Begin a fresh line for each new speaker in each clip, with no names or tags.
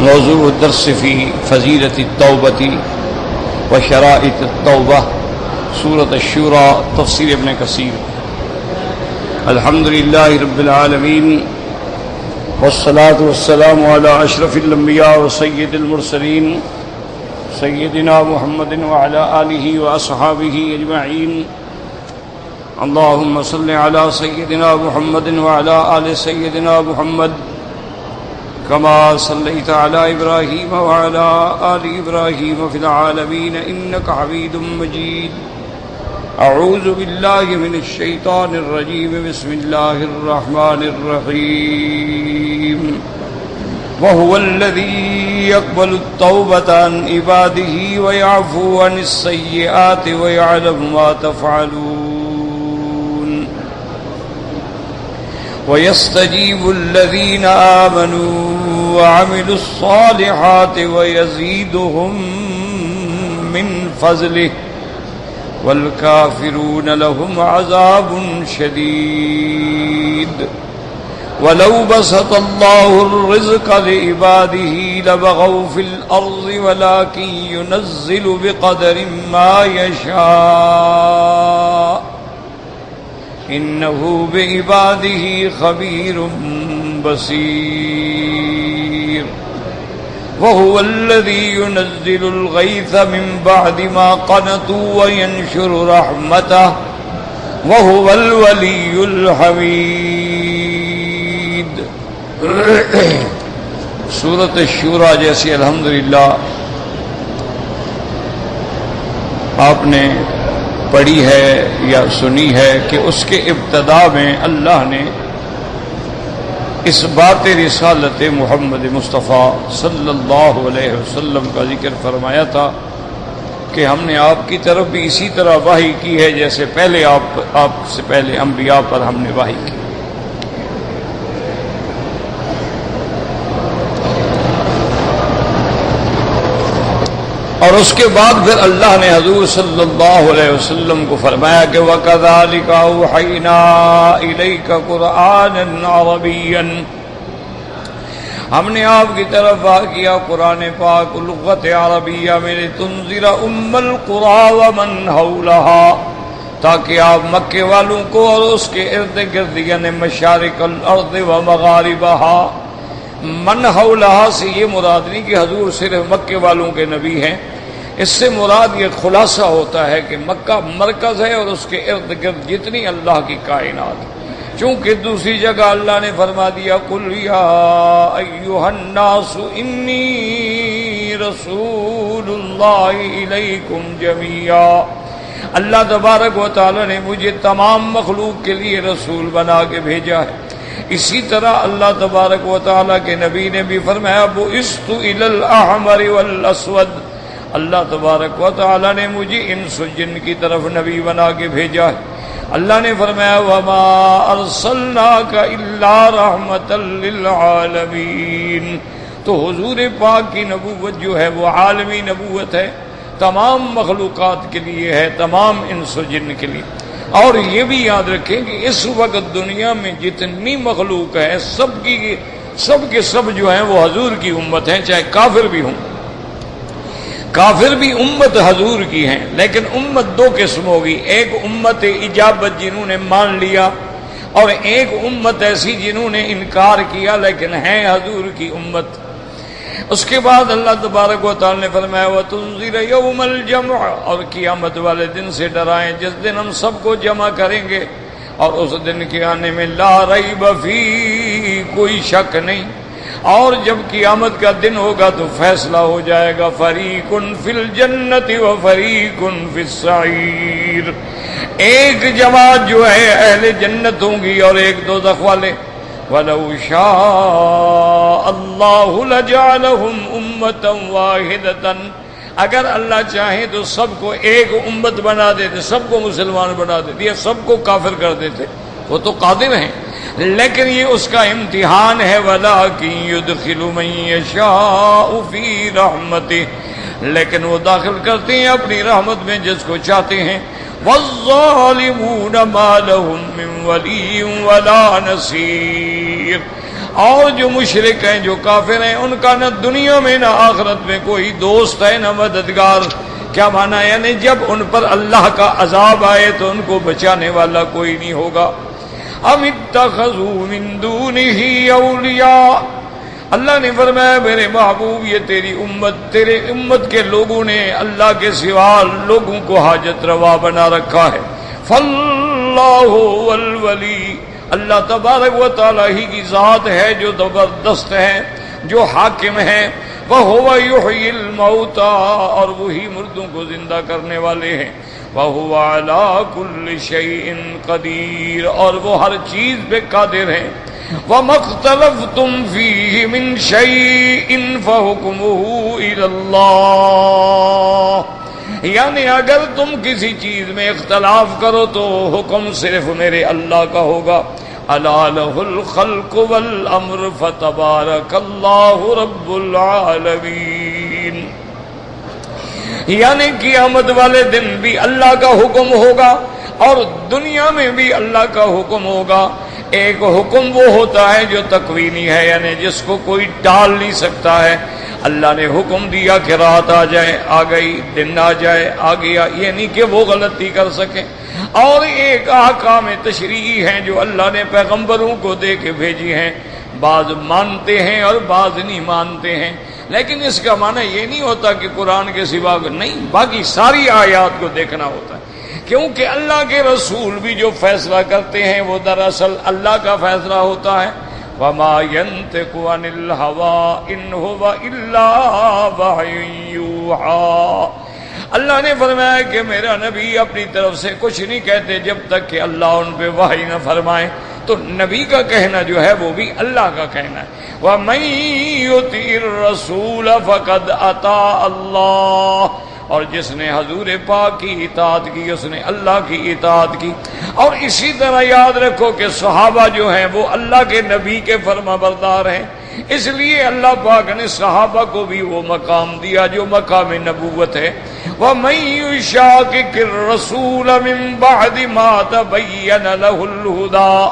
موضوع الدرس في فضيلة التوبة وشرائط التوبة سورة الشورى تفسير ابن كثير. الحمد لله رب العالمين والصلاة والسلام على أشرف الأنبياء وسيد المرسلين سيدنا محمد وعلى آله وأصحابه أجمعين. اللهم صل على سيدنا محمد وعلى آل سيدنا محمد كما صليت على إبراهيم وعلى آل إبراهيم في العالمين إنك حميد مجيد. أعوذ بالله من الشيطان الرجيم. بسم الله الرحمن الرحيم. وهو الذي يقبل التوبة عن عباده ويعفو عن السيئات ويعلم ما تفعلون ويستجيب الذين آمنوا وعملوا الصالحات ويزيدهم من فضله والكافرون لهم عذاب شديد. ولو بسط الله الرزق لعباده لبغوا في الأرض ولكن ينزل بقدر ما يشاء إنه بعباده خبير بصير. وهو الذي ينزل الغيث من بعد ما قنطوا وينشر رحمته وهو الولي الحميد. سورۃ الشورى جیسی الحمدللہ آپ نے پڑھی ہے یا سنی ہے کہ اس کے ابتدا میں اللہ نے اس بات رسالت محمد مصطفیٰ صلی اللہ علیہ وسلم کا ذکر فرمایا تھا کہ ہم نے آپ کی طرف بھی اسی طرح وحی کی ہے جیسے پہلے آپ سے پہلے انبیاء پر ہم نے وحی کی. اور اس کے بعد پھر اللہ نے حضور صلی اللہ علیہ وسلم کو فرمایا کہ وَكَذَلِكَ أَوْحَيْنَا إِلَيْكَ قُرْآنًا عَرَبِيًّا. ہم نے آپ کی طرف وحی کیا قرآن پاک لغت عربیہ میں لِتُنذِرَ أُمَّ الْقُرَىٰ وَمَنْ حَوْلَهَا تاکہ آپ مکے والوں کو اور اس کے ارد گرد یعنی مشارق الارض ومغاربہا. من حولہا سے یہ مراد نہیں کہ حضور صرف مکے والوں کے نبی ہیں، اس سے مراد یہ خلاصہ ہوتا ہے کہ مکہ مرکز ہے اور اس کے ارد گرد جتنی اللہ کی کائنات. چونکہ دوسری جگہ اللہ نے فرما دیا قُلْ يَا أَيُّهَا النَّاسُ إِنِّي رَسُولُ اللَّهِ إِلَيْكُمْ جَمِيعًا. اللہ تبارک و تعالی نے مجھے تمام مخلوق کے لیے رسول بنا کے بھیجا ہے. اسی طرح اللہ تبارک و تعالیٰ کے نبی نے بھی فرمایا بُعِثْتُ إِلَى الْأَحْمَرِ وَالْأَسْوَدِ. اللہ تبارک و تعالیٰ نے مجھے انس و جن کی طرف نبی بنا کے بھیجا ہے. اللہ نے فرمایا وَمَا أَرْسَلْنَاكَ إِلَّا رَحْمَةً لِلْعَالَمِينَ. تو حضور پاک کی نبوت جو ہے وہ عالمی نبوت ہے، تمام مخلوقات کے لیے ہے، تمام انس و جن کے لیے. اور یہ بھی یاد رکھیں کہ اس وقت دنیا میں جتنی مخلوق ہے سب کے سب جو ہیں وہ حضور کی امت ہیں، چاہے کافر بھی ہوں. کافر بھی امت حضور کی ہیں، لیکن امت دو قسم ہوگی. ایک امت اجابت جنہوں نے مان لیا، اور ایک امت ایسی جنہوں نے انکار کیا لیکن ہیں حضور کی امت. اس کے بعد اللہ تبارک و تعالی نے فرمایا وَتُنذِرَ يَوْمَ الْجَمْعِ. اور قیامت والے دن سے ڈرائیں جس دن ہم سب کو جمع کریں گے، اور اس دن کے آنے میں لا ریب فیہ کوئی شک نہیں. اور جب قیامت کا دن ہوگا تو فیصلہ ہو جائے گا فریق فی الجنت و فریق فی السعیر. ایک جماعت جو ہے اہل جنت ہوں گی اور ایک دوزخ والے. وَلَوْ شَاءَ اللَّهُ لَجَعَلَهُمْ أُمَّةً وَاحِدَةً. اگر اللہ چاہے تو سب کو ایک امت بنا دیتے، سب کو مسلمان بنا دیتے، یہ سب کو کافر کر دیتے. وہ تو قادر ہیں، لیکن یہ اس کا امتحان ہے. وَلَٰكِن يُدْخِلُ مَن يَشَاءُ فِي رَحْمَتِهِ. لیکن وہ داخل کرتے ہیں اپنی رحمت میں جس کو چاہتے ہیں. وَالظَّالِمُونَ مَا لَهُم مِّن وَلِيٍّ وَلَا نَصِيرٍ. اور جو مشرک ہیں، جو کافر ہیں، ان کا نہ دنیا میں نہ آخرت میں کوئی دوست ہے نہ مددگار۔ کیا مانا؟ یعنی جب ان پر اللہ کا عذاب آئے تو ان کو بچانے والا کوئی نہیں ہوگا۔ ام اتخذوا من دونہ اولیاء، اللہ نے فرمایا میرے محبوب یہ تیری امت، تیرے امت کے لوگوں نے اللہ کے سوا لوگوں کو حاجت روا بنا رکھا ہے۔ فاللہ والولی، اللہ تبارک و تعالی ہی کی ذات ہے جو زبردست ہے، جو حاکم ہے۔ وَهُوَ يُحْيِي الْمَوْتَى، اور وہی مردوں کو زندہ کرنے والے ہیں۔ وَهُوَ عَلَى كُلِّ شَيْءٍ قَدِيرٌ، اور وہ ہر چیز پہ قادر ہیں۔ وَمَا اخْتَلَفْتُمْ فِيهِ مِنْ شَيْءٍ فَحُكْمُهُ إِلَى اللَّهِ، یعنی اگر تم کسی چیز میں اختلاف کرو تو حکم صرف میرے اللہ کا ہوگا۔ الا لہ الخلق والامر فتبارک اللہ رب العالمین، یعنی قیامت والے دن بھی اللہ کا حکم ہوگا اور دنیا میں بھی اللہ کا حکم ہوگا۔ ایک حکم وہ ہوتا ہے جو تکوینی ہے، یعنی جس کو کوئی ٹال نہیں سکتا ہے۔ اللہ نے حکم دیا کہ رات آ جائے، آ گئی، دن آ جائے، آ گیا، یہ نہیں کہ وہ غلطی کر سکے۔ اور ایک احکام تشریعی ہیں جو اللہ نے پیغمبروں کو دے کے بھیجی ہیں، بعض مانتے ہیں اور بعض نہیں مانتے ہیں، لیکن اس کا معنی یہ نہیں ہوتا کہ قرآن کے سوا نہیں، باقی ساری آیات کو دیکھنا ہوتا ہے، کیونکہ اللہ کے رسول بھی جو فیصلہ کرتے ہیں وہ دراصل اللہ کا فیصلہ ہوتا ہے۔ وَمَا يَنْطِقُ عَنِ الْهَوَىٰ إِنْ هُوَ إِلَّا وَحْيٌ يُوحَىٰ، اللہ نے فرمایا کہ میرا نبی اپنی طرف سے کچھ نہیں کہتے جب تک کہ اللہ ان پہ وحی نہ فرمائے، تو نبی کا کہنا جو ہے وہ بھی اللہ کا کہنا ہے۔ وَمَن يُطِعِ الرَّسُولَ فَقَدْ أَطَاعَ اللَّهَ، اور جس نے حضور پاک کی اطاعت کی اس نے اللہ کی اطاعت کی۔ اور اسی طرح یاد رکھو کہ صحابہ جو ہیں وہ اللہ کے نبی کے فرما بردار ہیں، اس لیے اللہ پاک نے صحابہ کو بھی وہ مقام دیا جو مقام نبوت ہے۔ وَمَن يُشَاقِقِ الرَّسُولَ مِن بَعْدِ مَا تَبَيَّنَ لَهُ الْهُدَىٰ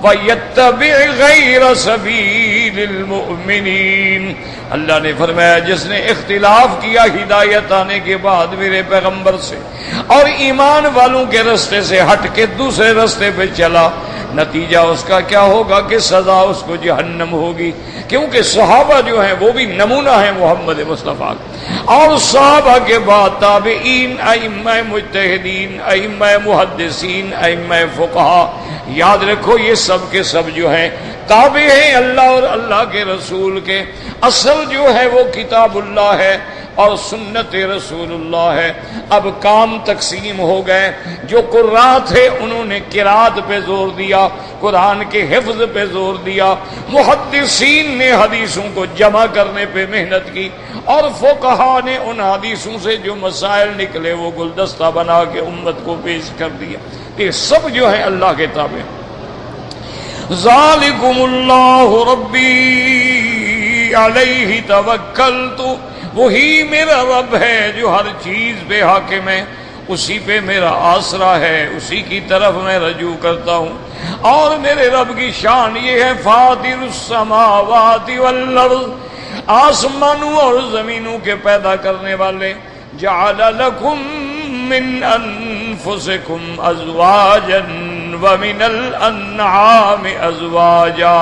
وَيَتَّبِعْ غَيْرَ سَبِيلِ الْمُؤْمِنِينَ، اللہ نے فرمایا جس نے اختلاف کیا ہدایت آنے کے بعد میرے پیغمبر سے اور ایمان والوں کے رستے سے ہٹ کے دوسرے رستے پہ چلا، نتیجہ اس کا کیا ہوگا کہ سزا اس کو جہنم ہوگی، کیونکہ صحابہ جو ہیں وہ بھی نمونہ ہیں محمد مصطفیٰ، اور صحابہ کے بعد تابعین، ائمہ مجتہدین، ائمہ محدثین، ائمہ فقہا، یاد رکھو یہ سب کے سب جو ہیں تابع ہیں اللہ اور اللہ کے رسول کے۔ اصل جو ہے وہ کتاب اللہ ہے اور سنت رسول اللہ ہے۔ اب کام تقسیم ہو گئے، جو قراء تھے انہوں نے قراءت پہ زور دیا، قرآن کے حفظ پہ زور دیا، محدثین نے حدیثوں کو جمع کرنے پہ محنت کی، اور فقہا نے ان حدیثوں سے جو مسائل نکلے وہ گلدستہ بنا کے امت کو پیش کر دیا۔ یہ سب جو ہے اللہ کے تابع۔ ذالکم اللہ ربی علیہ توکلت، وہی میرا رب ہے جو ہر چیز پہ حاکم ہے، اسی پہ میرا آسرا ہے، اسی کی طرف میں رجوع کرتا ہوں۔ اور میرے رب کی شان یہ ہے فاطر السماوات والارض، آسمانوں اور زمینوں کے پیدا کرنے والے، جعل لکم من انفسکم ازواجا ومن الانعام ازواجا،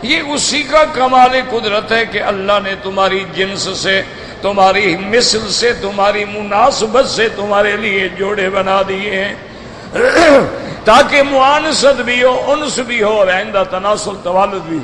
یہ اسی کا کمال قدرت ہے کہ اللہ نے تمہاری جنس سے، تمہاری مثل سے، تمہاری مناسبت سے تمہارے لیے جوڑے بنا دیے ہیں تاکہ معانست بھی ہو، انس بھی ہو، اور آئندہ تناسل توالد بھی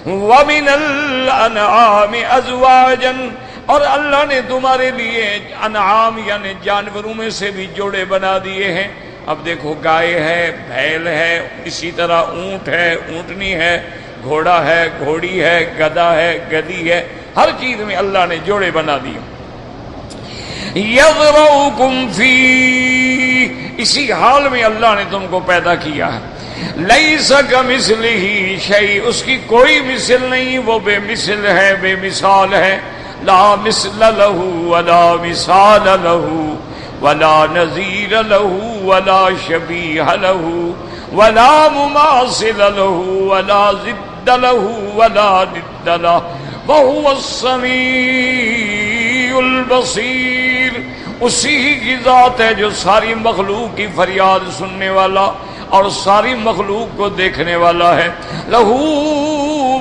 وَمِنَ الْأَنْعَامِ أَزْوَاجًا، اور اللہ نے تمہارے لیے انعام یعنی جانوروں میں سے بھی جوڑے بنا دیے ہیں۔ اب دیکھو گائے ہے، بھیل ہے، اسی طرح اونٹ ہے، اونٹنی ہے، گھوڑا ہے، گھوڑی ہے، گدھا ہے، گدھی ہے، ہر چیز میں اللہ نے جوڑے بنا دیے۔ یذرؤکم فی، اسی حال میں اللہ نے تم کو پیدا کیا ہے۔ لیس کمثلہ شیء، اس کی کوئی مثل نہیں، وہ بے مثل ہے، بے مثال ہے۔ لا مثل لہ ولا مثال لہ ولا نظیر لہ ولا شبیہ لہ ولا مماثل له ولا ضد له ولا ند له وهو السمیع البصیر. اسی کی ذات ہے جو ساری مخلوق کی فریاد سننے والا اور ساری مخلوق کو دیکھنے والا ہے. لہو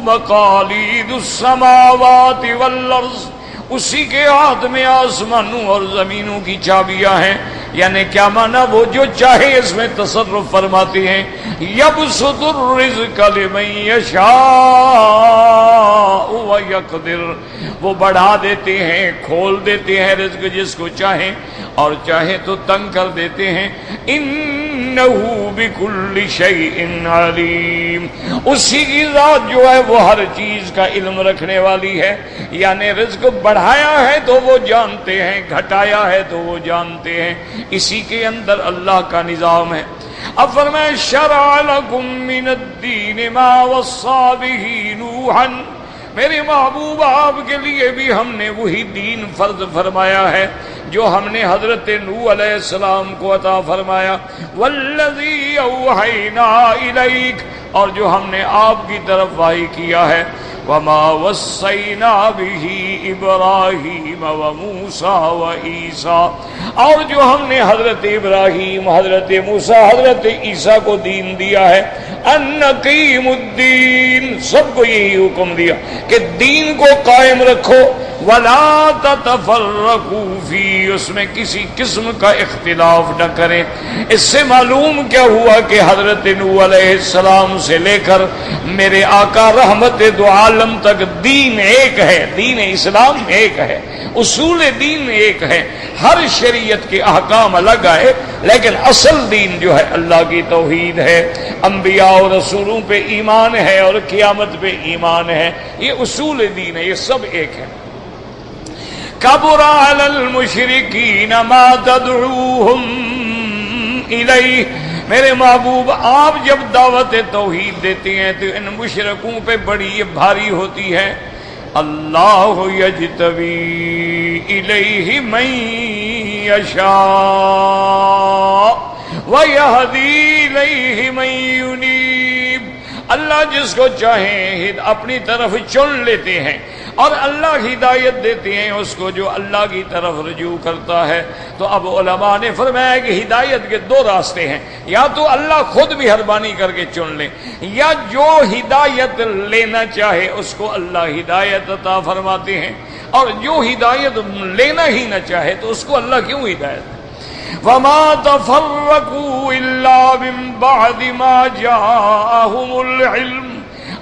مقالید السماوات والارض، اسی کے ہاتھ میں آسمانوں اور زمینوں کی چابیاں ہیں. یعنی کیا مانا؟ وہ جو چاہے اس میں تصرف فرماتے ہیں. یبسط الرزق لمن یشاء ویقدر، وہ بڑھا دیتے ہیں، کھول دیتے ہیں رزق جس کو چاہیں، اور چاہے تو تنگ کر دیتے ہیں. انہ بکل شیء علیم، اسی کی ذات جو ہے وہ ہر چیز کا علم رکھنے والی ہے. یعنی رزق بڑھایا ہے تو وہ جانتے ہیں، گھٹایا ہے تو وہ جانتے ہیں. اسی کے اندر اللہ کا نظام ہے. اب فرمائے شرع لکم من الدین ما وصى به نوحا، میرے محبوب آپ کے لیے بھی ہم نے وہی دین فرض فرمایا ہے جو ہم نے حضرت نوح علیہ السلام کو عطا فرمایا. والذی اوحینا الیک، اور جو ہم نے آپ کی طرف وحی کیا ہے. وما وصینا به ابراہیم وموسیٰ وعیسیٰ، اور جو ہم نے حضرت ابراہیم، حضرت موسیٰ، حضرت عیسیٰ کو دین دیا ہے. ان اقیموا الدین، سب کو یہی حکم دیا کہ دین کو قائم رکھو. ولا تتفرقوا فی، اس میں کسی قسم کا اختلاف نہ کریں. اس سے معلوم کیا ہوا کہ حضرت نوح علیہ السلام سے لے کر میرے آقا رحمت دو عالم تک دین ایک ہے، دین اسلام ایک ہے، اصول دین ایک ہے. ہر شریعت کے احکام الگ آئے لیکن اصل دین جو ہے اللہ کی توحید ہے، انبیاء اور رسولوں پہ ایمان ہے اور قیامت پہ ایمان ہے. یہ اصول دین ہے، یہ سب ایک ہے. کبر علی المشرکین ما تدعوہم الیہ، میرے محبوب آپ جب دعوت توحید دیتے ہیں تو ان مشرکوں پہ بڑی یہ بھاری ہوتی ہے. اللہ یجتبی الیہ من یشاء ویہدی الیہ من ینیب، اللہ جس کو چاہیں اپنی طرف چن لیتے ہیں اور اللہ ہدایت دیتے ہیں اس کو جو اللہ کی طرف رجوع کرتا ہے. تو اب علماء نے فرمایا کہ ہدایت کے دو راستے ہیں، یا تو اللہ خود مہربانی کر کے چن لے، یا جو ہدایت لینا چاہے اس کو اللہ ہدایت عطا فرماتے ہیں، اور جو ہدایت لینا ہی نہ چاہے تو اس کو اللہ کیوں ہدایت؟ وما تفرقوا الا من بعد ما جاءهم العلم،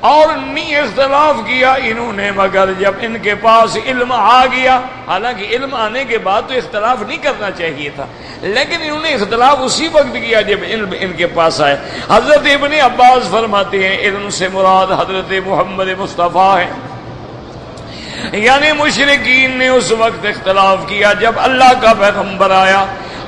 اور نہیں اختلاف کیا انہوں نے مگر جب ان کے پاس علم آ گیا. حالانکہ علم آنے کے بعد تو اختلاف نہیں کرنا چاہیے تھا، لیکن انہوں نے اختلاف اسی وقت کیا جب علم ان کے پاس آئے. حضرت ابن عباس فرماتے ہیں علم سے مراد حضرت محمد مصطفیٰ ہے. یعنی مشرکین نے اس وقت اختلاف کیا جب اللہ کا پیغمبر آیا،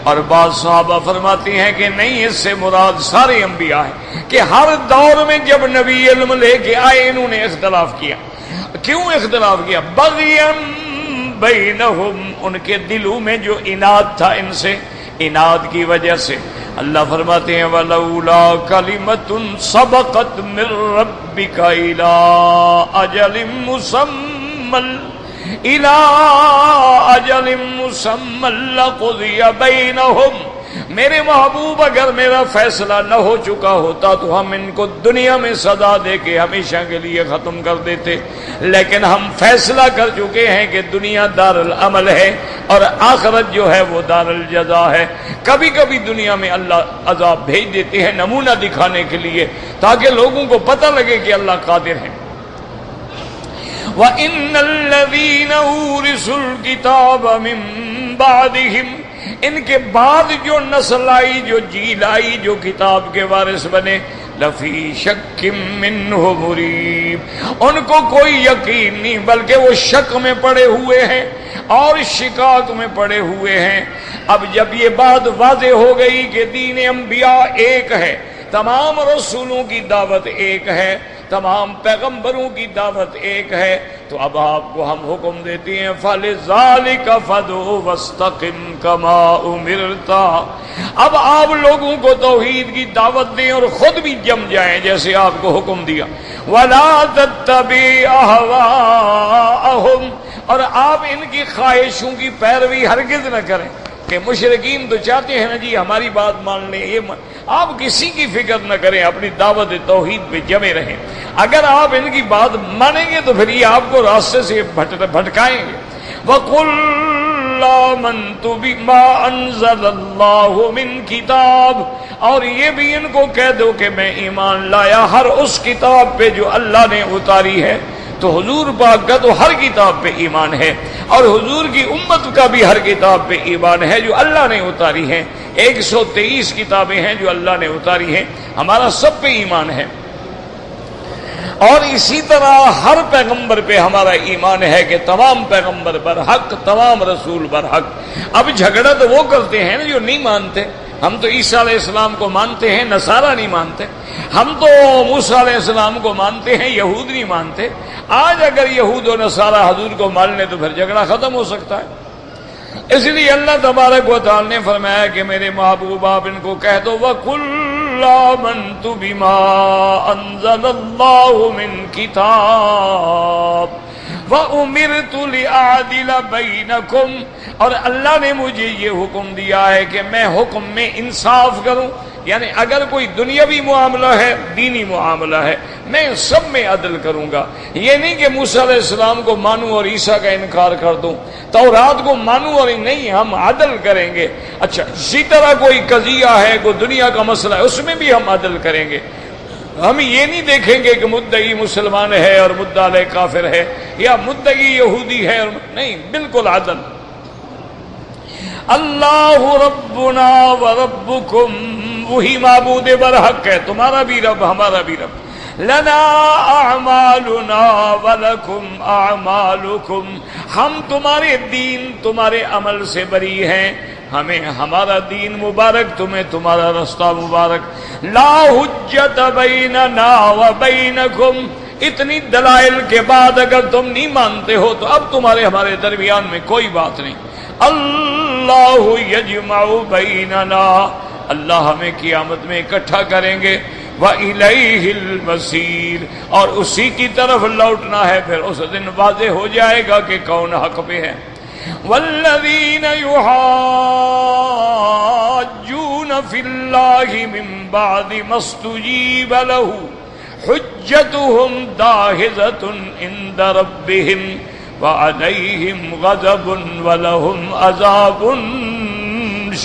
اور بعض صحابہ فرماتے ہیں کہ نہیں، اس سے مراد سارے انبیاء ہیں کہ ہر دور میں جب نبی علم لے کے آئے انہوں نے اختلاف کیا. کیوں اختلاف کیا؟ بغیم بینہم، ان کے دلوں میں جو اناد تھا ان سے، اناد کی وجہ سے. اللہ فرماتے ہیں وَلَوْلَا كَلِمَةٌ سَبَقَتْ مِنْ رَبِّكَ إِلَىٰ أَجَلٍ مُّسَمًّى لَقُضِيَ بَيْنَهُمْ، میرے محبوب اگر میرا فیصلہ نہ ہو چکا ہوتا تو ہم ان کو دنیا میں سزا دے کے ہمیشہ کے لیے ختم کر دیتے. لیکن ہم فیصلہ کر چکے ہیں کہ دنیا دار العمل ہے اور آخرت جو ہے وہ دار الجزا ہے. کبھی کبھی دنیا میں اللہ عذاب بھیج دیتے ہیں نمونہ دکھانے کے لیے تاکہ لوگوں کو پتہ لگے کہ اللہ قادر ہے. وَإِنَّ الَّذِينَ أُورِثُوا الْكِتَابَ مِن بَعْدِهِمْ، ان کے بعد جو نسل آئی، جو جیل آئی، جو کتاب کے وارث بنے، لفی شک منہ مریب، ان کو کوئی یقین نہیں بلکہ وہ شک میں پڑے ہوئے ہیں اور شکاک میں پڑے ہوئے ہیں. اب جب یہ بات واضح ہو گئی کہ دین انبیاء ایک ہے، تمام رسولوں کی دعوت ایک ہے، تمام پیغمبروں کی دعوت ایک ہے، تو اب آپ کو ہم حکم دیتے ہیں فَلِذَلِكَ فَادْعُ وَاسْتَقِمْ كَمَا أُمِرْتَ، اب آپ لوگوں کو توحید کی دعوت دیں اور خود بھی جم جائیں جیسے آپ کو حکم دیا، وَلَا تَتَّبِعْ أَهْوَاءَهُمْ، اور آپ ان کی خواہشوں کی پیروی ہرگز نہ کریں کہ مشرکین تو چاہتے ہیں نا جی ہماری بات مان لیں، آپ کسی کی فکر نہ کریں، اپنی دعوت توحید پہ جمے رہیں۔ اگر آپ ان کی بات مانیں گے تو پھر یہ آپ کو راستے سے بھٹکائیں گے۔ وَقُلْ آمَنْتُ بِمَا أَنزَلَ اللَّهُ مِنْ کتاب، اور یہ بھی ان کو کہہ دو کہ میں ایمان لایا ہر اس کتاب پہ جو اللہ نے اتاری ہے۔ تو حضور پاک کا تو ہر کتاب پہ ایمان ہے، اور حضور کی امت کا بھی ہر کتاب پہ ایمان ہے جو اللہ نے اتاری ہے۔ 123 کتابیں ہیں جو اللہ نے اتاری ہیں، ہمارا سب پہ ایمان ہے۔ اور اسی طرح ہر پیغمبر پہ ہمارا ایمان ہے کہ تمام پیغمبر برحق، تمام رسول برحق۔ اب جھگڑا تو وہ کرتے ہیں نا جو نہیں مانتے، ہم تو عیسیٰ علیہ السلام کو مانتے ہیں، نصارہ نہیں مانتے، ہم تو موسیٰ علیہ السلام کو مانتے ہیں، یہود نہیں مانتے۔ آج اگر یہود و نصارہ حضور کو مان لیں تو پھر جھگڑا ختم ہو سکتا ہے۔ اس لیے اللہ تبارک و تعالی نے فرمایا کہ میرے محبوب آپ ان کو کہہ دو وَقُلْ آمَنْتُ بِمَا أَنزَلَ اللَّهُ مِنْ کتاب وَأُمِرْتُ لِأَعْدِلَ بَيْنَكُمْ، اور اللہ نے مجھے یہ حکم دیا ہے کہ میں حکم میں انصاف کروں، یعنی اگر کوئی دنیاوی معاملہ ہے، دینی معاملہ ہے، میں سب میں عدل کروں گا۔ یہ نہیں کہ موسیٰ علیہ السلام کو مانوں اور عیسیٰ کا انکار کر دوں، تورات کو مانوں اور نہیں، ہم عدل کریں گے۔ اچھا اسی طرح کوئی قضیہ ہے، کوئی دنیا کا مسئلہ ہے، اس میں بھی ہم عدل کریں گے۔ ہم یہ نہیں دیکھیں گے کہ مدعی مسلمان ہے اور مدعی کافر ہے، یا مدعی یہودی ہے اور نہیں، بالکل عدل۔ اللہ ربنا وربکم، وہی معبود برحق ہے، تمہارا بھی رب ہمارا بھی رب۔ لنا اعمالنا ولکم اعمالکم، ہم تمہارے دین تمہارے عمل سے بری ہیں، ہمیں ہمارا دین مبارک، تمہیں تمہارا رستہ مبارک۔ لا حجت بیننا وبینکم، اتنی دلائل کے بعد اگر تم نہیں مانتے ہو تو اب تمہارے ہمارے درمیان میں کوئی بات نہیں۔ اللہ یجمع بیننا، اللہ ہمیں قیامت میں اکٹھا کریں گے۔ وَإِلَيْهِ الْمَصِيرُ، اور اسی کی طرف لوٹنا ہے، پھر اس دن واضح ہو جائے گا کہ کون حق پہ ہے۔ وَالَّذِينَ يُحَاجُّونَ فِي اللَّهِ مِن بَعْدِ مَا اسْتُجِيبَ لَهُ حُجَّتُهُمْ دَاحِضَةٌ عِندَ رَبِّهِمْ وَعَلَيْهِمْ غَضَبٌ وَلَهُمْ عَذَابٌ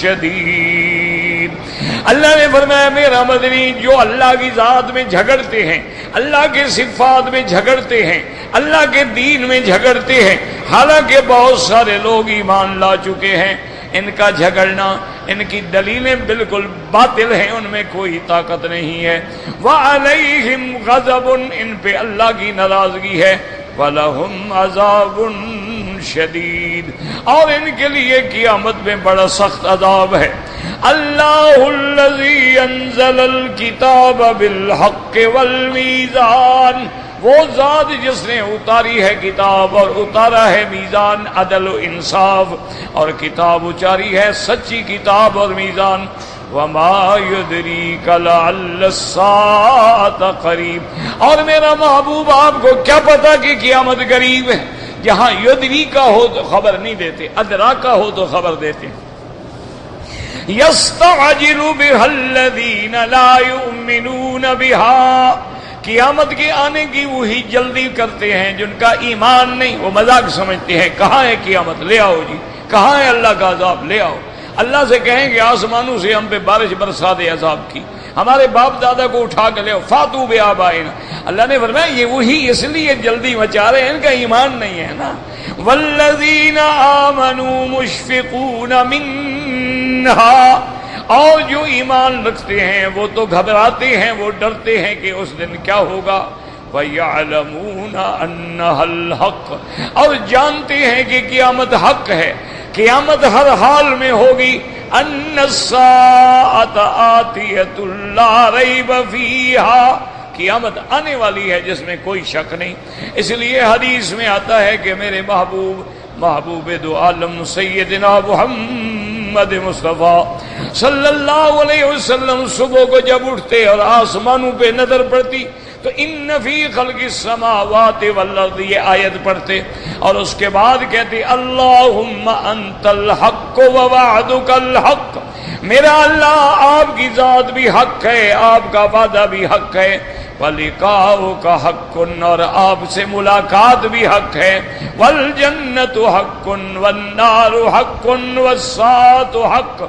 شَدِيدٌ۔ اللہ نے فرمایا میرا مدنی، جو اللہ کی ذات میں جھگڑتے ہیں، اللہ کے صفات میں جھگڑتے ہیں، اللہ کے دین میں جھگڑتے ہیں، حالانکہ بہت سارے لوگ ایمان لا چکے ہیں، ان کا جھگڑنا، ان کی دلیلیں بالکل باطل ہیں، ان میں کوئی طاقت نہیں ہے۔ وَعَلَيْهِمْ غَضَبٌ، ان پہ اللہ کی ناراضگی ہے۔ وَلَهُمْ عَذَابٌ شَدِيدٌ، اور ان کے لیے قیامت میں بڑا سخت عذاب ہے۔ اللہ الذی انزل الکتاب بالحق والمیزان، وہ ذات جس نے اتاری ہے کتاب اور اتارا ہے میزان، عدل و انصاف، اور کتاب اتاری ہے سچی کتاب اور میزان۔ وما یدریک لعل الساعۃ قریب، اور میرا محبوب آپ کو کیا پتا کہ قیامت قریب ہے؟ جہاں یدریکا ہو تو خبر نہیں دیتے، ادراکا ہو تو خبر دیتے۔ یستعجل بها الذین لا یؤمنون بها، قیامت کے آنے کی وہی جلدی کرتے ہیں جن کا ایمان نہیں، وہ مذاق سمجھتے ہیں۔ کہاں ہے قیامت؟ لے آؤ جی، کہاں ہے اللہ کا عذاب؟ لے آؤ۔ اللہ سے کہیں گے آسمانوں سے ہم پہ بارش برسا دے عذاب کی، ہمارے باپ دادا کو اٹھا کے لے آؤ، فاتو بآبائنا۔ اللہ نے فرمایا یہ وہی اس لیے جلدی مچا رہے ہیں، ان کا ایمان نہیں ہے نا۔ والذین آمنوا مشفقون منہا، اور جو ایمان رکھتے ہیں وہ تو گھبراتے ہیں، وہ ڈرتے ہیں کہ اس دن کیا ہوگا۔ وَيَعْلَمُونَ أَنَّهَا الْحَقُّ، اور جانتے ہیں کہ قیامت حق ہے، قیامت ہر حال میں ہوگی۔ أَنَّ السَّاعَةَ آتِيَةٌ لَا رَيْبَ فِيهَا، قیامت آنے والی ہے جس میں کوئی شک نہیں. اس لیے حدیث میں آتا ہے کہ میرے محبوب دو عالم سیدنا محمد مصطفیٰ صلی اللہ علیہ وسلم صبح کو جب اٹھتے اور آسمانوں پہ نظر پڑتی تو ان فی خلق السماوات والارض یہ آیت پڑھتے اور اس کے بعد کہتے اللہم انت الحق ووعدک الحق. میرا اللہ آپ کی ذات بھی حق ہے، آپ کا وعدہ بھی حق ہے، وَلِقَاؤُكَ حَقٌّ اور آپ سے ملاقات بھی حق ہے، وَالْجَنَّةُ حَقٌّ وَالنَّارُ حَقٌّ وَالسَّاعَةُ حَقٌّ.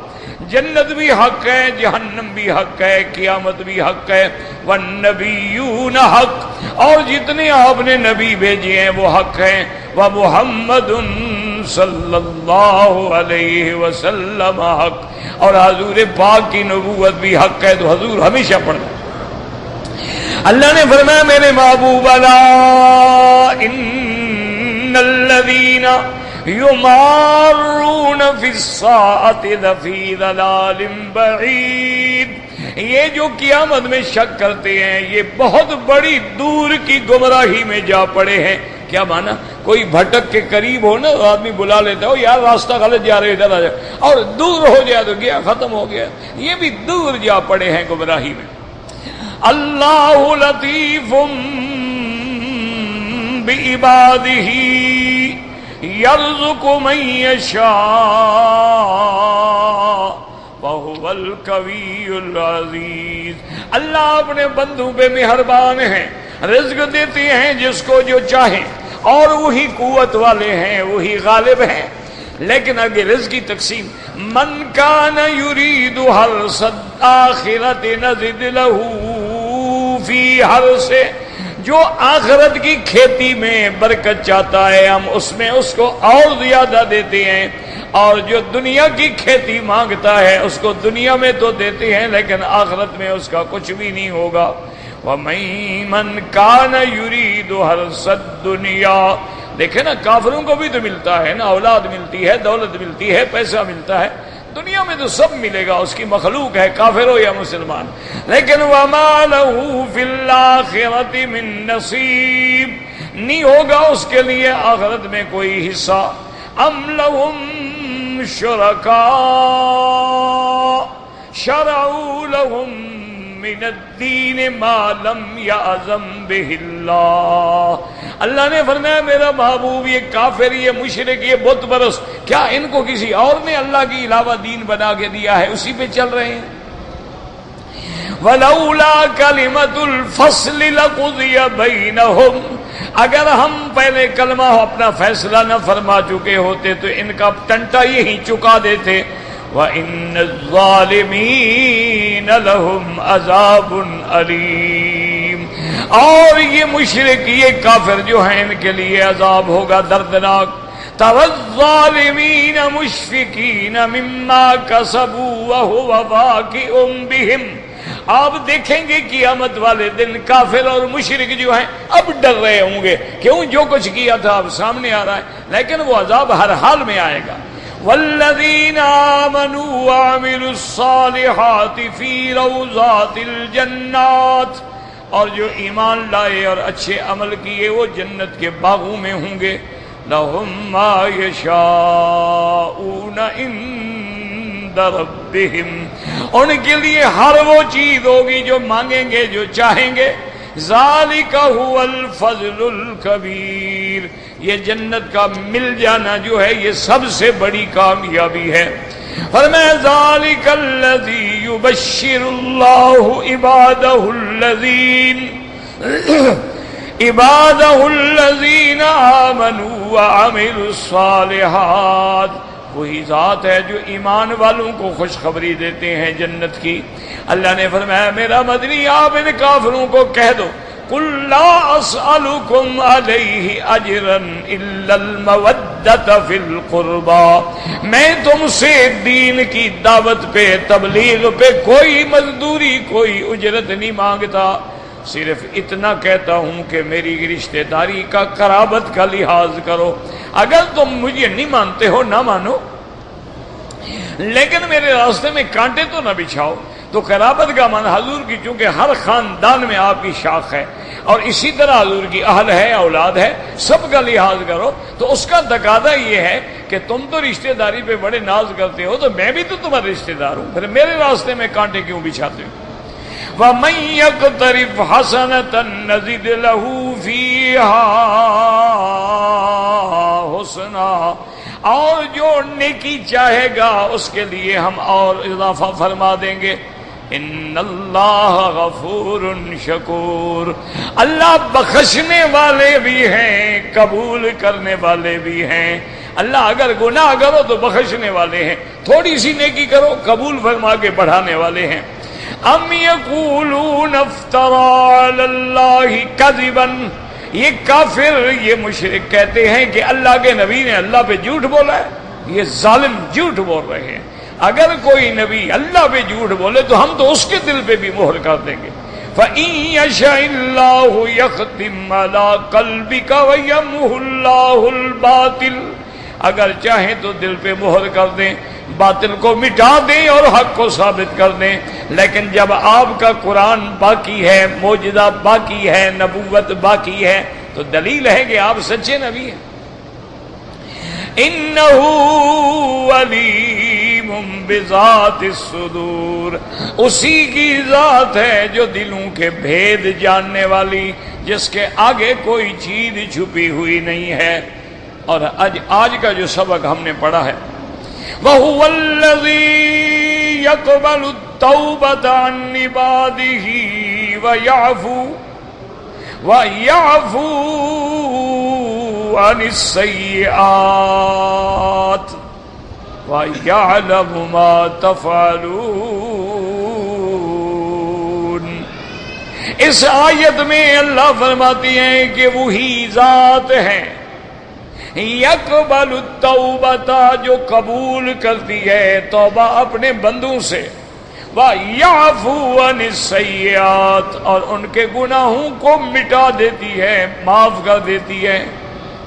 جنت بھی حق ہے، جہنم بھی حق ہے، قیامت بھی حق ہے، والنبیون حق اور جتنے آپ نے نبی بھیجے ہیں وہ حق ہیں، ومحمد صلی اللہ علیہ وسلم حق اور حضور پاک کی نبوت بھی حق ہے. تو حضور ہمیشہ پڑھنا. اللہ نے فرمایا میرے محبوب الا ان الذین یمارون فی الساعۃ لفی ضلال بعید. یہ جو قیامت میں شک کرتے ہیں یہ بہت بڑی دور کی گمراہی میں جا پڑے ہیں. کیا مانا؟ کوئی بھٹک کے قریب ہو نا تو آدمی بلا لیتا ہو یار راستہ غلط جا رہے ادھر آ جائے، اور دور ہو جائے تو گیا ختم ہو گیا. یہ بھی دور جا پڑے ہیں گمراہی میں. اللہ لطیف بعبادہ یرزق من یشاء وہو القوی العزیز. اللہ اپنے بندوں پہ مہربان ہیں، رزق دیتے ہیں جس کو جو چاہیں اور وہی قوت والے ہیں، وہی غالب ہیں. لیکن آگے رزق کی تقسیم من کان یرید حرث الآخرۃ نزد لہ فی حرث. جو آخرت کی کھیتی میں برکت چاہتا ہے ہم اس میں اس کو اور زیادہ دیتے ہیں، اور جو دنیا کی کھیتی مانگتا ہے اس کو دنیا میں تو دیتے ہیں لیکن آخرت میں اس کا کچھ بھی نہیں ہوگا. وَمَن كَانَ يُرِيدُ حَرْثَ الدُّنْيَا. دیکھیں نا کافروں کو بھی تو ملتا ہے نا، اولاد ملتی ہے، دولت ملتی ہے، پیسہ ملتا ہے، دنیا میں تو سب ملے گا، اس کی مخلوق ہے کافر ہو یا مسلمان. لیکن وَمَا لَهُ فِي الْآخِرَةِ مِن نَصِيبٍ. نہیں ہوگا اس کے لیے آخرت میں کوئی حصہ. أَمْ لَهُمْ شُرَكَاءُ شَرَعُوا لَهُم من الدین ما لم یعظم بہ اللہ. اللہ نے فرمایا میرا محبوب یہ کافر، یہ مشرک، یہ بت پرست، کیا ان کو کسی اور نے اللہ کے علاوہ دین بنا کے دیا ہے؟ اسی پہ چل رہے ہیں. وَلَوْلَا كَلِمَةُ الْفَصْلِ لَقُضِيَ بَيْنَهُمْ. اگر ہم پہلے کلمہ اپنا فیصلہ نہ فرما چکے ہوتے تو ان کا ٹنٹا یہی چکا دیتے. وَإِنَّ الظَّالِمِينَ لَهُمْ عَذَابٌ أَلِيمٌ. اور یہ مشرک، یہ کافر جو ہیں ان کے لیے عذاب ہوگا دردناک. تَرَى الظَّالِمِينَ مُشْفِقِينَ مِمَّا كَسَبُوا وَهُوَ وَاقِعٌ بِهِمْ. آپ دیکھیں گے قیامت والے دن کافر اور مشرک جو ہیں اب ڈر رہے ہوں گے. کیوں؟ جو کچھ کیا تھا اب سامنے آ رہا ہے، لیکن وہ عذاب ہر حال میں آئے گا. والذین آمنوا وعملوا الصالحات فی روضات الجنات. اور جو ایمان لائے اور اچھے عمل کیے وہ جنت کے باغوں میں ہوں گے. لہم ما یشاءون عند ربہم. ان کے لیے ہر وہ چیز ہوگی جو مانگیں گے، جو چاہیں گے. ذالک هو الفضل الکبیر. یہ جنت کا مل جانا جو ہے یہ سب سے بڑی کامیابی ہے. فرمایا ذالک الذی یبشر اللہ عبادہ الذین آمنوا وعملوا الصالحات. وہی ذات ہے جو ایمان والوں کو خوشخبری دیتے ہیں جنت کی. اللہ نے فرمایا میرا مدنی آپ ان کافروں کو کہہ دو قُلْ لَا أَسْأَلُكُمْ عَلَيْهِ أَجْرًا إِلَّا الْمَوَدَّةَ فِي الْقُرْبَى. میں تم سے دین کی دعوت پہ، تبلیغ پہ کوئی مزدوری، کوئی اجرت نہیں مانگتا، صرف اتنا کہتا ہوں کہ میری رشتہ داری کا، قرابت کا لحاظ کرو. اگر تم مجھے نہیں مانتے ہو نہ مانو، لیکن میرے راستے میں کانٹے تو نہ بچھاؤ. تو قرابت کا معنی حضور کی چونکہ ہر خاندان میں آپ کی شاخ ہے اور اسی طرح حضور کی اہل ہے، اولاد ہے، سب کا لحاظ کرو، تو اس کا تقاضا یہ ہے کہ تم تو رشتہ داری پہ بڑے ناز کرتے ہو، تو میں بھی تو تمہارا رشتہ دار ہوں، پھر میرے راستے میں کانٹے کیوں بچھاتے ہو؟ وَمَن يَقْتَرِفْ حَسَنَةً نَزِدْ لَهُ فِيهَا حُسْنًا، اور جو نیکی چاہے گا اس کے لیے ہم اور اضافہ فرما دیں گے۔ ان اللہ غفور شکور، اللہ بخشنے والے بھی ہیں، قبول کرنے والے بھی ہیں۔ اللہ اگر گناہ کرو تو بخشنے والے ہیں، تھوڑی سی نیکی کرو قبول فرما کے بڑھانے والے ہیں۔ ام یقولون افترى علی اللہ کذبا، یہ کافر، یہ مشرک کہتے ہیں کہ اللہ کے نبی نے اللہ پہ جھوٹ بولا ہے۔ یہ ظالم جھوٹ بول رہے ہیں۔ اگر کوئی نبی اللہ پہ جھوٹ بولے تو ہم تو اس کے دل پہ بھی مہر کر دیں گے۔ فَإِن يَشَإِ اللَّهُ يَخْتِمْ عَلَىٰ قَلْبِكَ وَيَمْحُ اللَّهُ الْبَاطِلَ، اگر چاہیں تو دل پہ مہر کر دیں، باطل کو مٹا دیں اور حق کو ثابت کر دیں، لیکن جب آپ کا قرآن باقی ہے، معجزہ باقی ہے، نبوت باقی ہے، تو دلیل ہے کہ آپ سچے نبی ہیں۔ انہ علیم بذات الصدور، اسی کی ذات ہے جو دلوں کے بھید جاننے والی، جس کے آگے کوئی چیز چھپی ہوئی نہیں ہے۔ اور آج کا جو سبق ہم نے پڑھا ہے، وَهُوَ الَّذِي يَقْبَلُ التَّوْبَةَ عَنْ عِبَادِهِ وَيَعْفُو عَنِ السَّيِّئَاتِ وَيَعْلَمُ مَا تَفْعَلُونَ۔ اس آیت میں اللہ فرماتی ہیں کہ وہی ذات ہے یقبل التوبہ، جو قبول کرتی ہے توبہ اپنے بندوں سے، وَيَعْفُو عَنِ السَّيِّئَاتِ، اور ان کے گناہوں کو مٹا دیتی ہے، معاف کر دیتی ہے،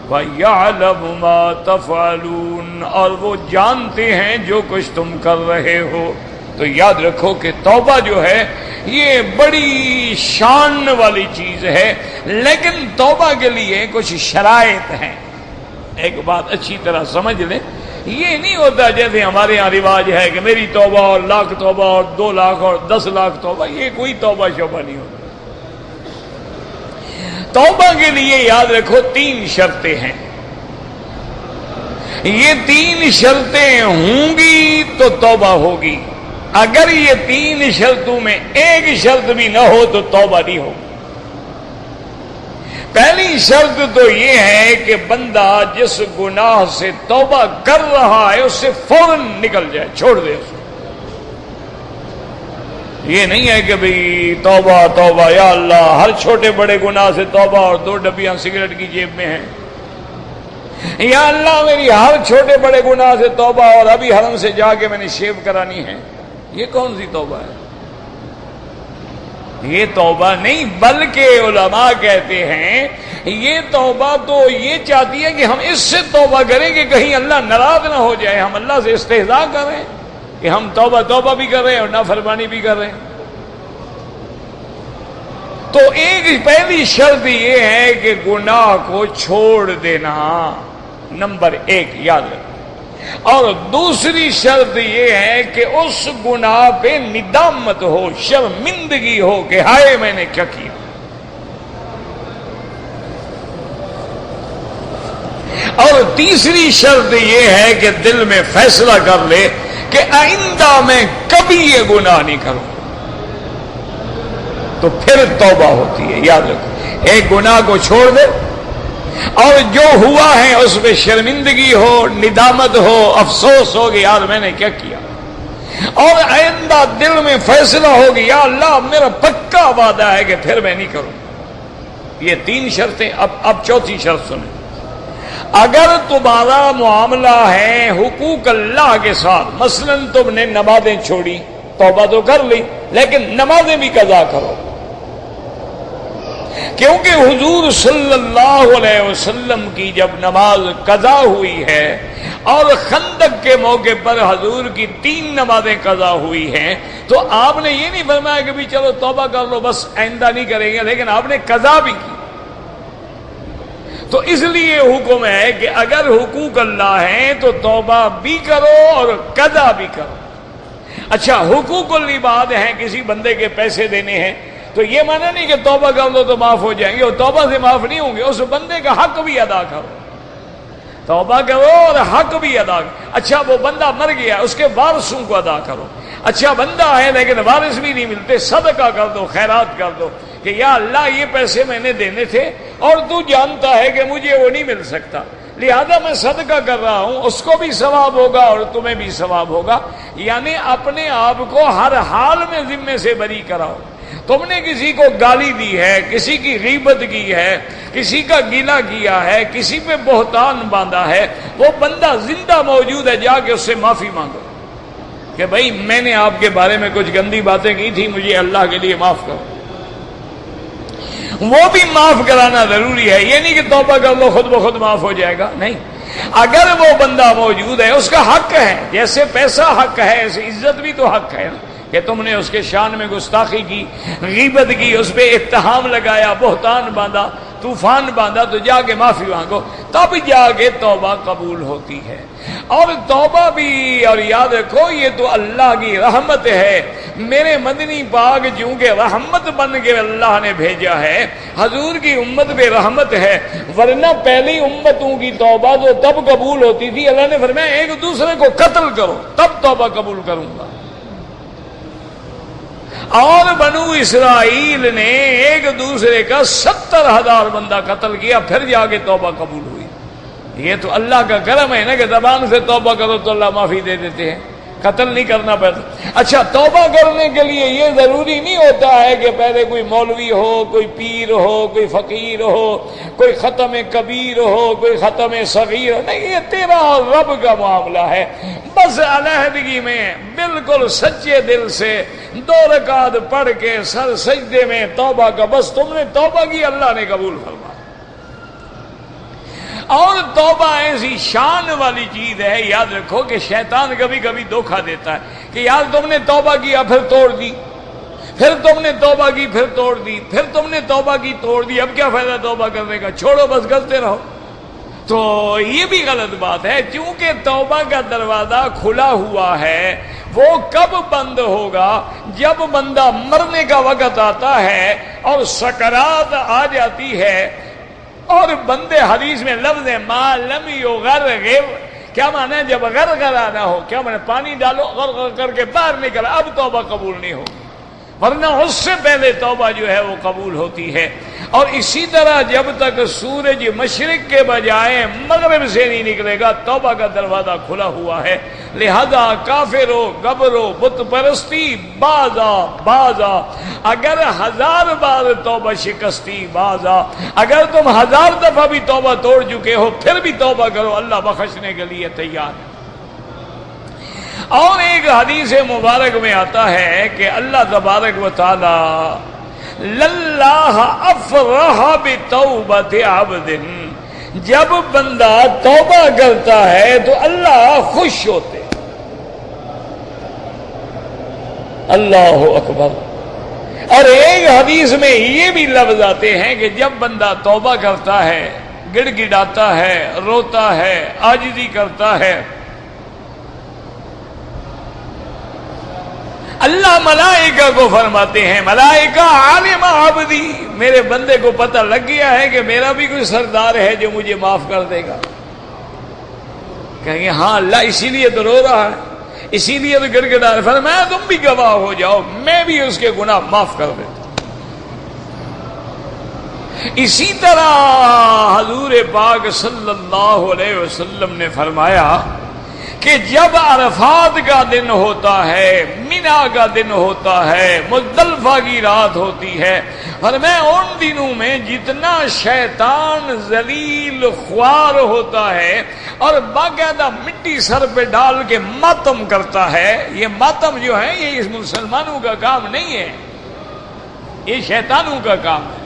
وَيَعْلَمُ مَا تَفْعَلُونَ، اور وہ جانتے ہیں جو کچھ تم کر رہے ہو۔ تو یاد رکھو کہ توبہ جو ہے یہ بڑی شان والی چیز ہے، لیکن توبہ کے لیے کچھ شرائط ہیں۔ ایک بات اچھی طرح سمجھ لیں، یہ نہیں ہوتا جیسے ہمارے یہاں رواج ہے کہ میری توبہ اور لاکھ توبہ اور 2 لاکھ اور 10 لاکھ توبہ، یہ کوئی توبہ شوبہ نہیں ہوتا۔ توبہ کے لیے یاد رکھو 3 شرطیں ہیں۔ یہ 3 شرطیں ہوں گی تو توبہ ہوگی، اگر یہ 3 شرطوں میں ایک شرط بھی نہ ہو تو توبہ نہیں ہوگی۔ پہلی شرط تو یہ ہے کہ بندہ جس گناہ سے توبہ کر رہا ہے اس سے فوراً نکل جائے، چھوڑ دے اسے۔ یہ نہیں ہے کہ بھئی توبہ توبہ یا اللہ، ہر چھوٹے بڑے گناہ سے توبہ اور 2 ڈبیاں سگریٹ کی جیب میں ہیں، یا اللہ میری ہر چھوٹے بڑے گناہ سے توبہ اور ابھی حرم سے جا کے میں نے شیو کرانی ہے۔ یہ کون سی توبہ ہے؟ یہ توبہ نہیں، بلکہ علماء کہتے ہیں یہ توبہ تو یہ چاہتی ہے کہ ہم اس سے توبہ کریں کہ کہیں اللہ ناراض نہ ہو جائے، ہم اللہ سے استہزاء کریں کہ ہم توبہ بھی کر رہے ہیں اور نافرمانی بھی کر رہے ہیں۔ تو ایک پہلی شرط یہ ہے کہ گناہ کو چھوڑ دینا، نمبر 1 یاد رکھیں۔ اور دوسری شرط یہ ہے کہ اس گناہ پہ ندامت ہو، شرمندگی ہو کہ ہائے میں نے کیا کیا۔ اور تیسری شرط یہ ہے کہ دل میں فیصلہ کر لے کہ آئندہ میں کبھی یہ گناہ نہیں کروں، تو پھر توبہ ہوتی ہے۔ یاد رکھو، ایک گناہ کو چھوڑ دے اور جو ہوا ہے اس پہ شرمندگی ہو، ندامت ہو، افسوس ہو کہ یار میں نے کیا کیا، اور آئندہ دل میں فیصلہ ہو کہ یا اللہ میرا پکا وعدہ ہے کہ پھر میں نہیں کروں۔ یہ 3 شرطیں۔ اب چوتھی شرط سنیں، اگر تمہارا معاملہ ہے حقوق اللہ کے ساتھ، مثلا تم نے نمازیں چھوڑی، توبہ تو کر لی لیکن نمازیں بھی قضا کرو، کیونکہ حضور صلی اللہ علیہ وسلم کی جب نماز قضا ہوئی ہے اور خندق کے موقع پر حضور کی 3 نمازیں قضا ہوئی ہیں، تو آپ نے یہ نہیں فرمایا کہ بھی چلو توبہ کر لو بس آئندہ نہیں کریں گے، لیکن آپ نے قضا بھی کی۔ تو اس لیے حکم ہے کہ اگر حقوق اللہ ہیں تو توبہ بھی کرو اور قضا بھی کرو۔ اچھا، حقوق العباد ہیں، کسی بندے کے پیسے دینے ہیں، تو یہ مانا نہیں کہ توبہ کر لو تو معاف ہو جائیں گے، اور توبہ سے معاف نہیں ہوں گے، اس بندے کا حق بھی ادا کرو، توبہ کرو اور حق بھی ادا کرو۔ اچھا، وہ بندہ مر گیا، اس کے وارثوں کو ادا کرو۔ اچھا، بندہ ہے لیکن وارث بھی نہیں ملتے، صدقہ کر دو، خیرات کر دو کہ یا اللہ یہ پیسے میں نے دینے تھے اور تو جانتا ہے کہ مجھے وہ نہیں مل سکتا، لہذا میں صدقہ کر رہا ہوں، اس کو بھی ثواب ہوگا اور تمہیں بھی ثواب ہوگا۔ یعنی اپنے آپ کو ہر حال میں ذمے سے بری کراؤ۔ تم نے کسی کو گالی دی ہے، کسی کی غیبت کی ہے، کسی کا گیلا کیا ہے، کسی پہ بہتان باندھا ہے، وہ بندہ زندہ موجود ہے، جا کے اس سے معافی مانگو کہ بھائی میں نے آپ کے بارے میں کچھ گندی باتیں کی تھی، مجھے اللہ کے لیے معاف کرو۔ وہ بھی معاف کرانا ضروری ہے، یہ نہیں کہ توبہ کر لو خود بخود معاف ہو جائے گا، نہیں۔ اگر وہ بندہ موجود ہے، اس کا حق ہے، جیسے پیسہ حق ہے ایسے عزت بھی تو حق ہے کہ تم نے اس کے شان میں گستاخی کی، غیبت کی، اس پہ اتہام لگایا، بہتان باندھا، طوفان باندھا، تو جا کے معافی مانگو، تب جا کے توبہ قبول ہوتی ہے۔ اور توبہ بھی، اور یاد رکھو یہ تو اللہ کی رحمت ہے، میرے مدنی پاک چونکہ رحمت بن کے اللہ نے بھیجا ہے، حضور کی امت پہ رحمت ہے، ورنہ پہلی امتوں کی توبہ تو تب قبول ہوتی تھی، اللہ نے فرمایا ایک دوسرے کو قتل کرو تب توبہ قبول کروں گا۔ اور بنو اسرائیل نے ایک دوسرے کا 70,000 بندہ قتل کیا، پھر جا کے توبہ قبول ہوئی۔ یہ تو اللہ کا کرم ہے نا کہ زبان سے توبہ کرو تو اللہ معافی دے دیتے ہیں، قتل نہیں کرنا پڑتا۔ اچھا، توبہ کرنے کے لیے یہ ضروری نہیں ہوتا ہے کہ پہلے کوئی مولوی ہو، کوئی پیر ہو، کوئی فقیر ہو، کوئی ختم کبیر ہو، کوئی ختم صغیر ہو، نہیں، یہ تیرا اور رب کا معاملہ ہے۔ بس علیحدگی میں بالکل سچے دل سے 2 رکعت پڑھ کے سر سجدے میں توبہ کا، بس تم نے توبہ کی، اللہ نے قبول فرمایا۔ اور توبہ ایسی شان والی چیز ہے، یاد رکھو کہ شیطان کبھی کبھی دھوکہ دیتا ہے کہ یار تم نے توبہ کیا پھر توڑ دی، پھر تم نے توبہ کی پھر توڑ دی، پھر تم نے توبہ کی توڑ دی، اب کیا فائدہ توبہ کرنے کا، چھوڑو بس کرتے رہو۔ تو یہ بھی غلط بات ہے، چونکہ توبہ کا دروازہ کھلا ہوا ہے، وہ کب بند ہوگا؟ جب بندہ مرنے کا وقت آتا ہے اور سکرات آ جاتی ہے، اور بندے، حدیث میں لفظ ہے ما لم یغرغر، کیا معنی ہے؟ جب غرغرہ نہ ہو، کیا معنی؟ پانی ڈالو غرغر کر کے باہر نکلا، اب توبہ قبول نہیں ہوگی، ورنہ اس سے پہلے توبہ جو ہے وہ قبول ہوتی ہے۔ اور اسی طرح جب تک سورج مشرق کے بجائے مغرب سے نہیں نکلے گا، توبہ کا دروازہ کھلا ہوا ہے۔ لہذا کافرو، گبرو، بت پرستی بازا، اگر 1000 بار توبہ شکستی بازا، اگر تم 1000 دفعہ بھی توبہ توڑ چکے ہو پھر بھی توبہ کرو، اللہ بخشنے کے لیے تیار ہے۔ اور ایک حدیث مبارک میں آتا ہے کہ اللہ تبارک و تعالی للہ افرح بتوبۃ عبد، جب بندہ توبہ کرتا ہے تو اللہ خوش ہوتے۔ اللہ اکبر۔ اور ایک حدیث میں یہ بھی لفظ آتے ہیں کہ جب بندہ توبہ کرتا ہے، گڑ گڑاتا ہے، روتا ہے، عاجزی کرتا ہے، اللہ ملائکہ کو فرماتے ہیں، ملائکہ عالم عبدی، میرے بندے کو پتہ لگ گیا ہے کہ میرا بھی کوئی سردار ہے جو مجھے معاف کر دے گا۔ کہیں گے ہاں اللہ اسی لیے تو رو رہا ہے، اسی لیے تو گڑ گڑا رہا ہے۔ فرمایا تم بھی گواہ ہو جاؤ، میں بھی اس کے گناہ معاف کر دیتا ہوں۔ اسی طرح حضور پاک صلی اللہ علیہ وسلم نے فرمایا کہ جب عرفات کا دن ہوتا ہے، مینا کا دن ہوتا ہے، مزدلفہ کی رات ہوتی ہے، اور میں ان دنوں میں جتنا شیطان ذلیل خوار ہوتا ہے اور باقاعدہ مٹی سر پہ ڈال کے ماتم کرتا ہے، یہ ماتم جو ہے یہ اس مسلمانوں کا کام نہیں ہے، یہ شیطانوں کا کام ہے۔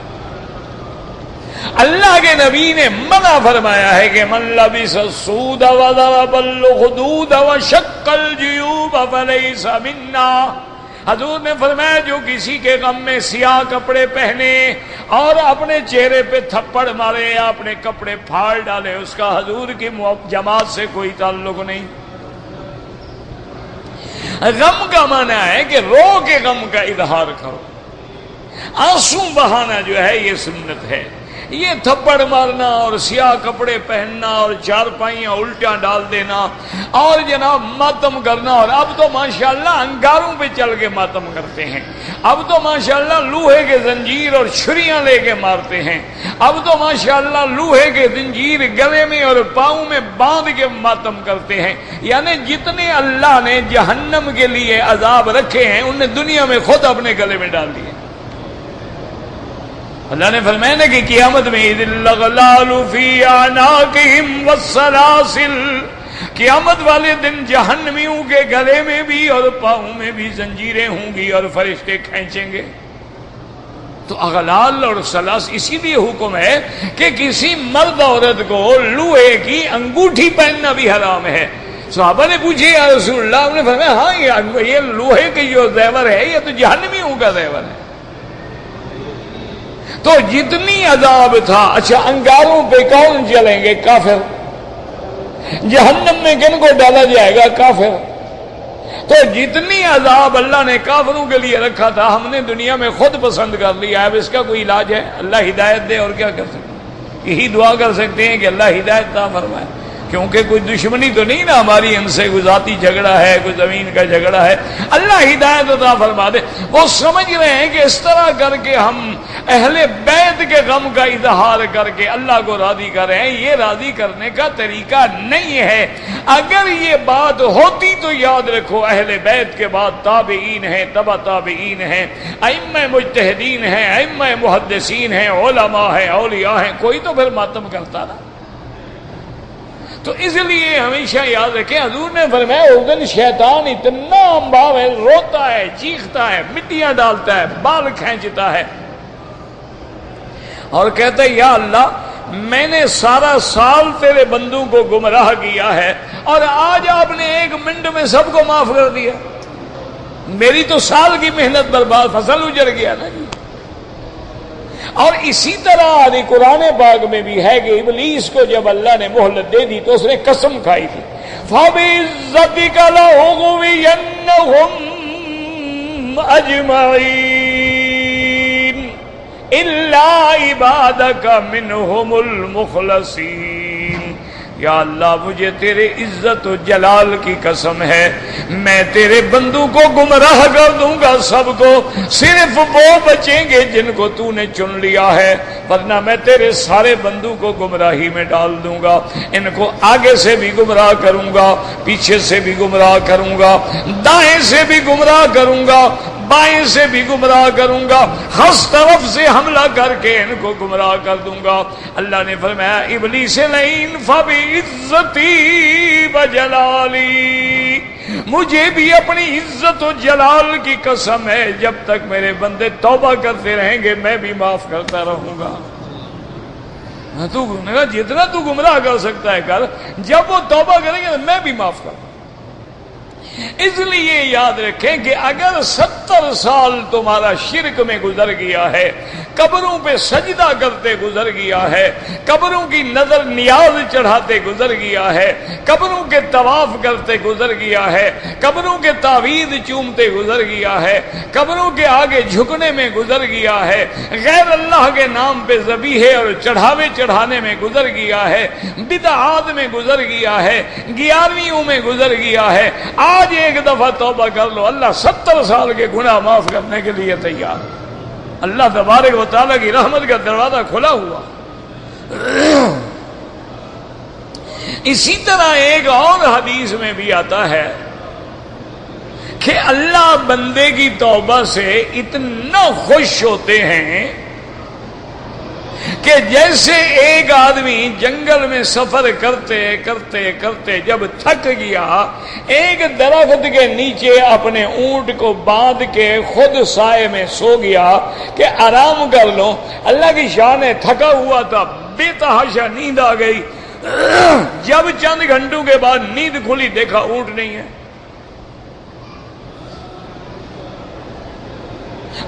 اللہ کے نبی نے منع فرمایا ہے کہ من لبس السود وضرب الخدود وشق الجیوب فلیس منا. حضور نے فرمایا جو کسی کے غم میں سیاہ کپڑے پہنے اور اپنے چہرے پہ تھپڑ مارے یا اپنے کپڑے پھاڑ ڈالے اس کا حضور کی جماعت سے کوئی تعلق نہیں. غم کا معنی ہے کہ رو کے غم کا اظہار کرو. آنسو بہانا جو ہے یہ سنت ہے. یہ تھپڑ مارنا اور سیاہ کپڑے پہننا اور چارپائیاں الٹیاں ڈال دینا اور جناب ماتم کرنا. اور اب تو ماشاءاللہ انگاروں پہ چل کے ماتم کرتے ہیں. اب تو ماشاءاللہ لوہے کے زنجیر اور چھریاں لے کے مارتے ہیں. اب تو ماشاءاللہ لوہے کے زنجیر گلے میں اور پاؤں میں باندھ کے ماتم کرتے ہیں. یعنی جتنے اللہ نے جہنم کے لیے عذاب رکھے ہیں ان نے دنیا میں خود اپنے گلے میں ڈال دیے. اللہ نے فرمایا کہ قیامت میں اذ الاغلال فی اعناقہم والسلاسل، قیامت والے دن جہنمیوں کے گلے میں بھی اور پاؤں میں بھی زنجیریں ہوں گی اور فرشتے کھینچیں گے. تو اغلال اور سلاسل اسی لیے حکم ہے کہ کسی مرد عورت کو لوہے کی انگوٹھی پہننا بھی حرام ہے. صحابہ نے پوچھے یا رسول اللہ، آپ نے فرمایا ہاں یہ لوہے کی جو زیور ہے یہ تو جہنمیوں کا زیور ہے. تو جتنی عذاب تھا. اچھا انگاروں پہ کون چلیں گے؟ کافر. جہنم میں کن کو ڈالا جائے گا؟ کافر. تو جتنی عذاب اللہ نے کافروں کے لیے رکھا تھا ہم نے دنیا میں خود پسند کر لیا. اب اس کا کوئی علاج ہے؟ اللہ ہدایت دے. اور کیا کر سکتے ہیں؟ یہی دعا کر سکتے ہیں کہ اللہ ہدایت عطا فرمائے. کیونکہ کوئی دشمنی تو نہیں نا ہماری ان سے، کوئی ذاتی جھگڑا ہے، کوئی زمین کا جھگڑا ہے. اللہ ہدایت عطا فرما دے. وہ سمجھ رہے ہیں کہ اس طرح کر کے ہم اہل بیت کے غم کا اظہار کر کے اللہ کو راضی کر رہے ہیں. یہ راضی کرنے کا طریقہ نہیں ہے. اگر یہ بات ہوتی تو یاد رکھو اہل بیت کے بعد تابعین ہیں، تبع تابعین ہیں، ائمہ مجتہدین ہیں، ائمہ محدثین ہیں، علماء ہیں، اولیاء ہیں. کوئی تو پھر ماتم کرتا نا. تو اس لیے ہمیشہ یاد رکھیں حضور نے فرمایا اس دن شیطان اتنا امباو ہے، روتا ہے، چیختا ہے، مٹیاں ڈالتا ہے، بال کھینچتا ہے اور کہتا ہے یا اللہ میں نے سارا سال تیرے بندوں کو گمراہ کیا ہے اور آج آپ نے ایک منٹ میں سب کو معاف کر دیا. میری تو سال کی محنت برباد، فصل اجڑ گیا نا جی. اور اسی طرح قرآن پاک میں بھی ہے کہ ابلیس کو جب اللہ نے مہلت دے دی تو اس نے قسم کھائی تھی فَبِعِزَّتِكَ لَأُغْوِيَنَّهُمْ أَجْمَعِينَ إِلَّا عِبَادَكَ مِنْهُمُ الْمُخْلَصِينَ. یا اللہ مجھے تیرے عزت و جلال کی قسم ہے میں تیرے بندوں کو گمراہ کر دوں گا سب کو، صرف وہ بچیں گے جن کو تو نے چن لیا ہے، ورنہ میں تیرے سارے بندوں کو گمراہی میں ڈال دوں گا. ان کو آگے سے بھی گمراہ کروں گا، پیچھے سے بھی گمراہ کروں گا، دائیں سے بھی گمراہ کروں گا، بائیں سے بھی گمراہ کروں گا، ہر طرف سے حملہ کر کے ان کو گمراہ کر دوں گا. اللہ نے فرمایا ابلیس لعین فبعزتی وجلالی، مجھے بھی اپنی عزت و جلال کی قسم ہے جب تک میرے بندے توبہ کرتے رہیں گے میں بھی معاف کرتا رہوں گا. تو جتنا تو گمراہ کر سکتا ہے کر، جب وہ توبہ کریں گے میں بھی معاف کروں. اس لیے یاد رکھیں کہ اگر 70 سال تمہارا شرک میں گزر گیا ہے، قبروں پہ سجدہ کرتے گزر گیا ہے، قبروں کی نظر نیاز چڑھاتے گزر گیا ہے، قبروں کے طواف کرتے گزر گیا ہے، قبروں کے تعویذ چومتے گزر گیا ہے، قبروں کے آگے جھکنے میں گزر گیا ہے، غیر اللہ کے نام پہ ذبیحے اور چڑھاوے چڑھانے میں گزر گیا ہے، بدعات میں گزر گیا ہے، گیارہویں میں گزر گیا ہے، آج ایک دفعہ توبہ کر لو، اللہ 70 سال کے گناہ معاف کرنے کے لیے تیار. اللہ تبارک و تعالیٰ کی رحمت کا دروازہ کھلا ہوا. اسی طرح ایک اور حدیث میں بھی آتا ہے کہ اللہ بندے کی توبہ سے اتنا خوش ہوتے ہیں کہ جیسے ایک آدمی جنگل میں سفر کرتے کرتے کرتے جب تھک گیا، ایک درخت کے نیچے اپنے اونٹ کو باندھ کے خود سائے میں سو گیا کہ آرام کر لو، اللہ کی شان ہے تھکا ہوا تھا، بے تحاشا نیند آ گئی، جب چند گھنٹوں کے بعد نیند کھلی دیکھا اونٹ نہیں ہے۔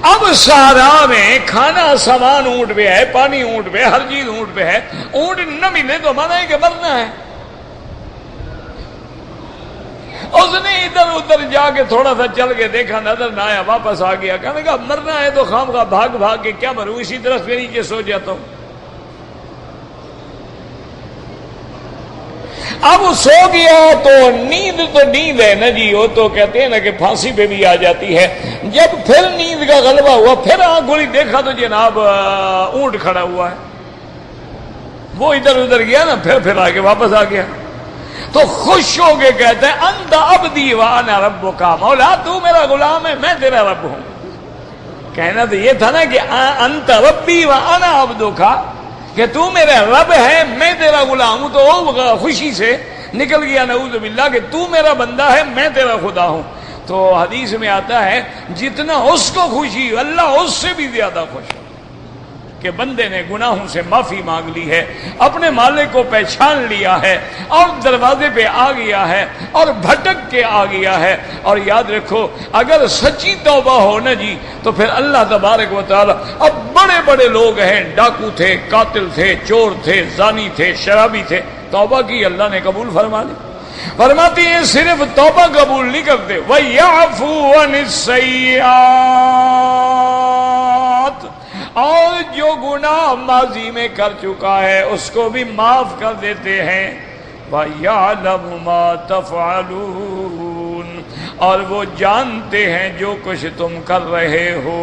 اب صحرا میں کھانا سامان اونٹ پہ ہے، پانی اونٹ پہ، ہر چیز اونٹ پہ ہے، اونٹ نہ ملے تو مانا ہے کہ مرنا ہے۔ اس نے ادھر ادھر جا کے تھوڑا سا چل کے دیکھا، نظر نہ آیا، واپس آ گیا، کہنے کا مرنا ہے تو خام خواہ بھاگ بھاگ کے کیا مروں، اسی درخت کے نیچے سو جاتا ہوں۔ اب سو گیا تو نیند ہے نا جی، وہ تو کہتے ہیں نا کہ پھانسی پہ بھی آ جاتی ہے۔ جب پھر نیند کا غلبہ ہوا، پھر آنکھ کھلی دیکھا تو جناب اونٹ کھڑا ہوا ہے۔ وہ ادھر ادھر گیا نا، پھر آ کے واپس آ گیا تو خوش ہو کے کہتا ہے انت عبدی وانا ربک، مولا تو میرا غلام ہے، میں تیرا رب ہوں۔ کہنا تو یہ تھا نا کہ انت ربی وانا عبدک، کہ تو میرا رب ہے میں تیرا غلام ہوں، تو وہ خوشی سے نکل گیا نعوذ باللہ کہ تو میرا بندہ ہے میں تیرا خدا ہوں۔ تو حدیث میں آتا ہے جتنا اس کو خوشی اللہ اس سے بھی زیادہ خوش ہے کہ بندے نے گناہوں سے معافی مانگ لی ہے، اپنے مالک کو پہچان لیا ہے اور دروازے پہ آ گیا ہے اور بھٹک کے آ گیا ہے۔ اور یاد رکھو اگر سچی توبہ ہو نا جی تو پھر اللہ تبارک و تعالی، اب بڑے بڑے لوگ ہیں، ڈاکو تھے، قاتل تھے، چور تھے، زانی تھے، شرابی تھے، توبہ کی اللہ نے قبول فرما لی۔ فرماتی ہیں صرف توبہ قبول نہیں کرتے، وَيَعْفُو عَنِ السَّيِّئَاتِ، اور جو گناہ ماضی میں کر چکا ہے اس کو بھی معاف کر دیتے ہیں۔ وَيَعْلَمُ مَا تَفْعَلُونَ، اور وہ جانتے ہیں جو کچھ تم کر رہے ہو۔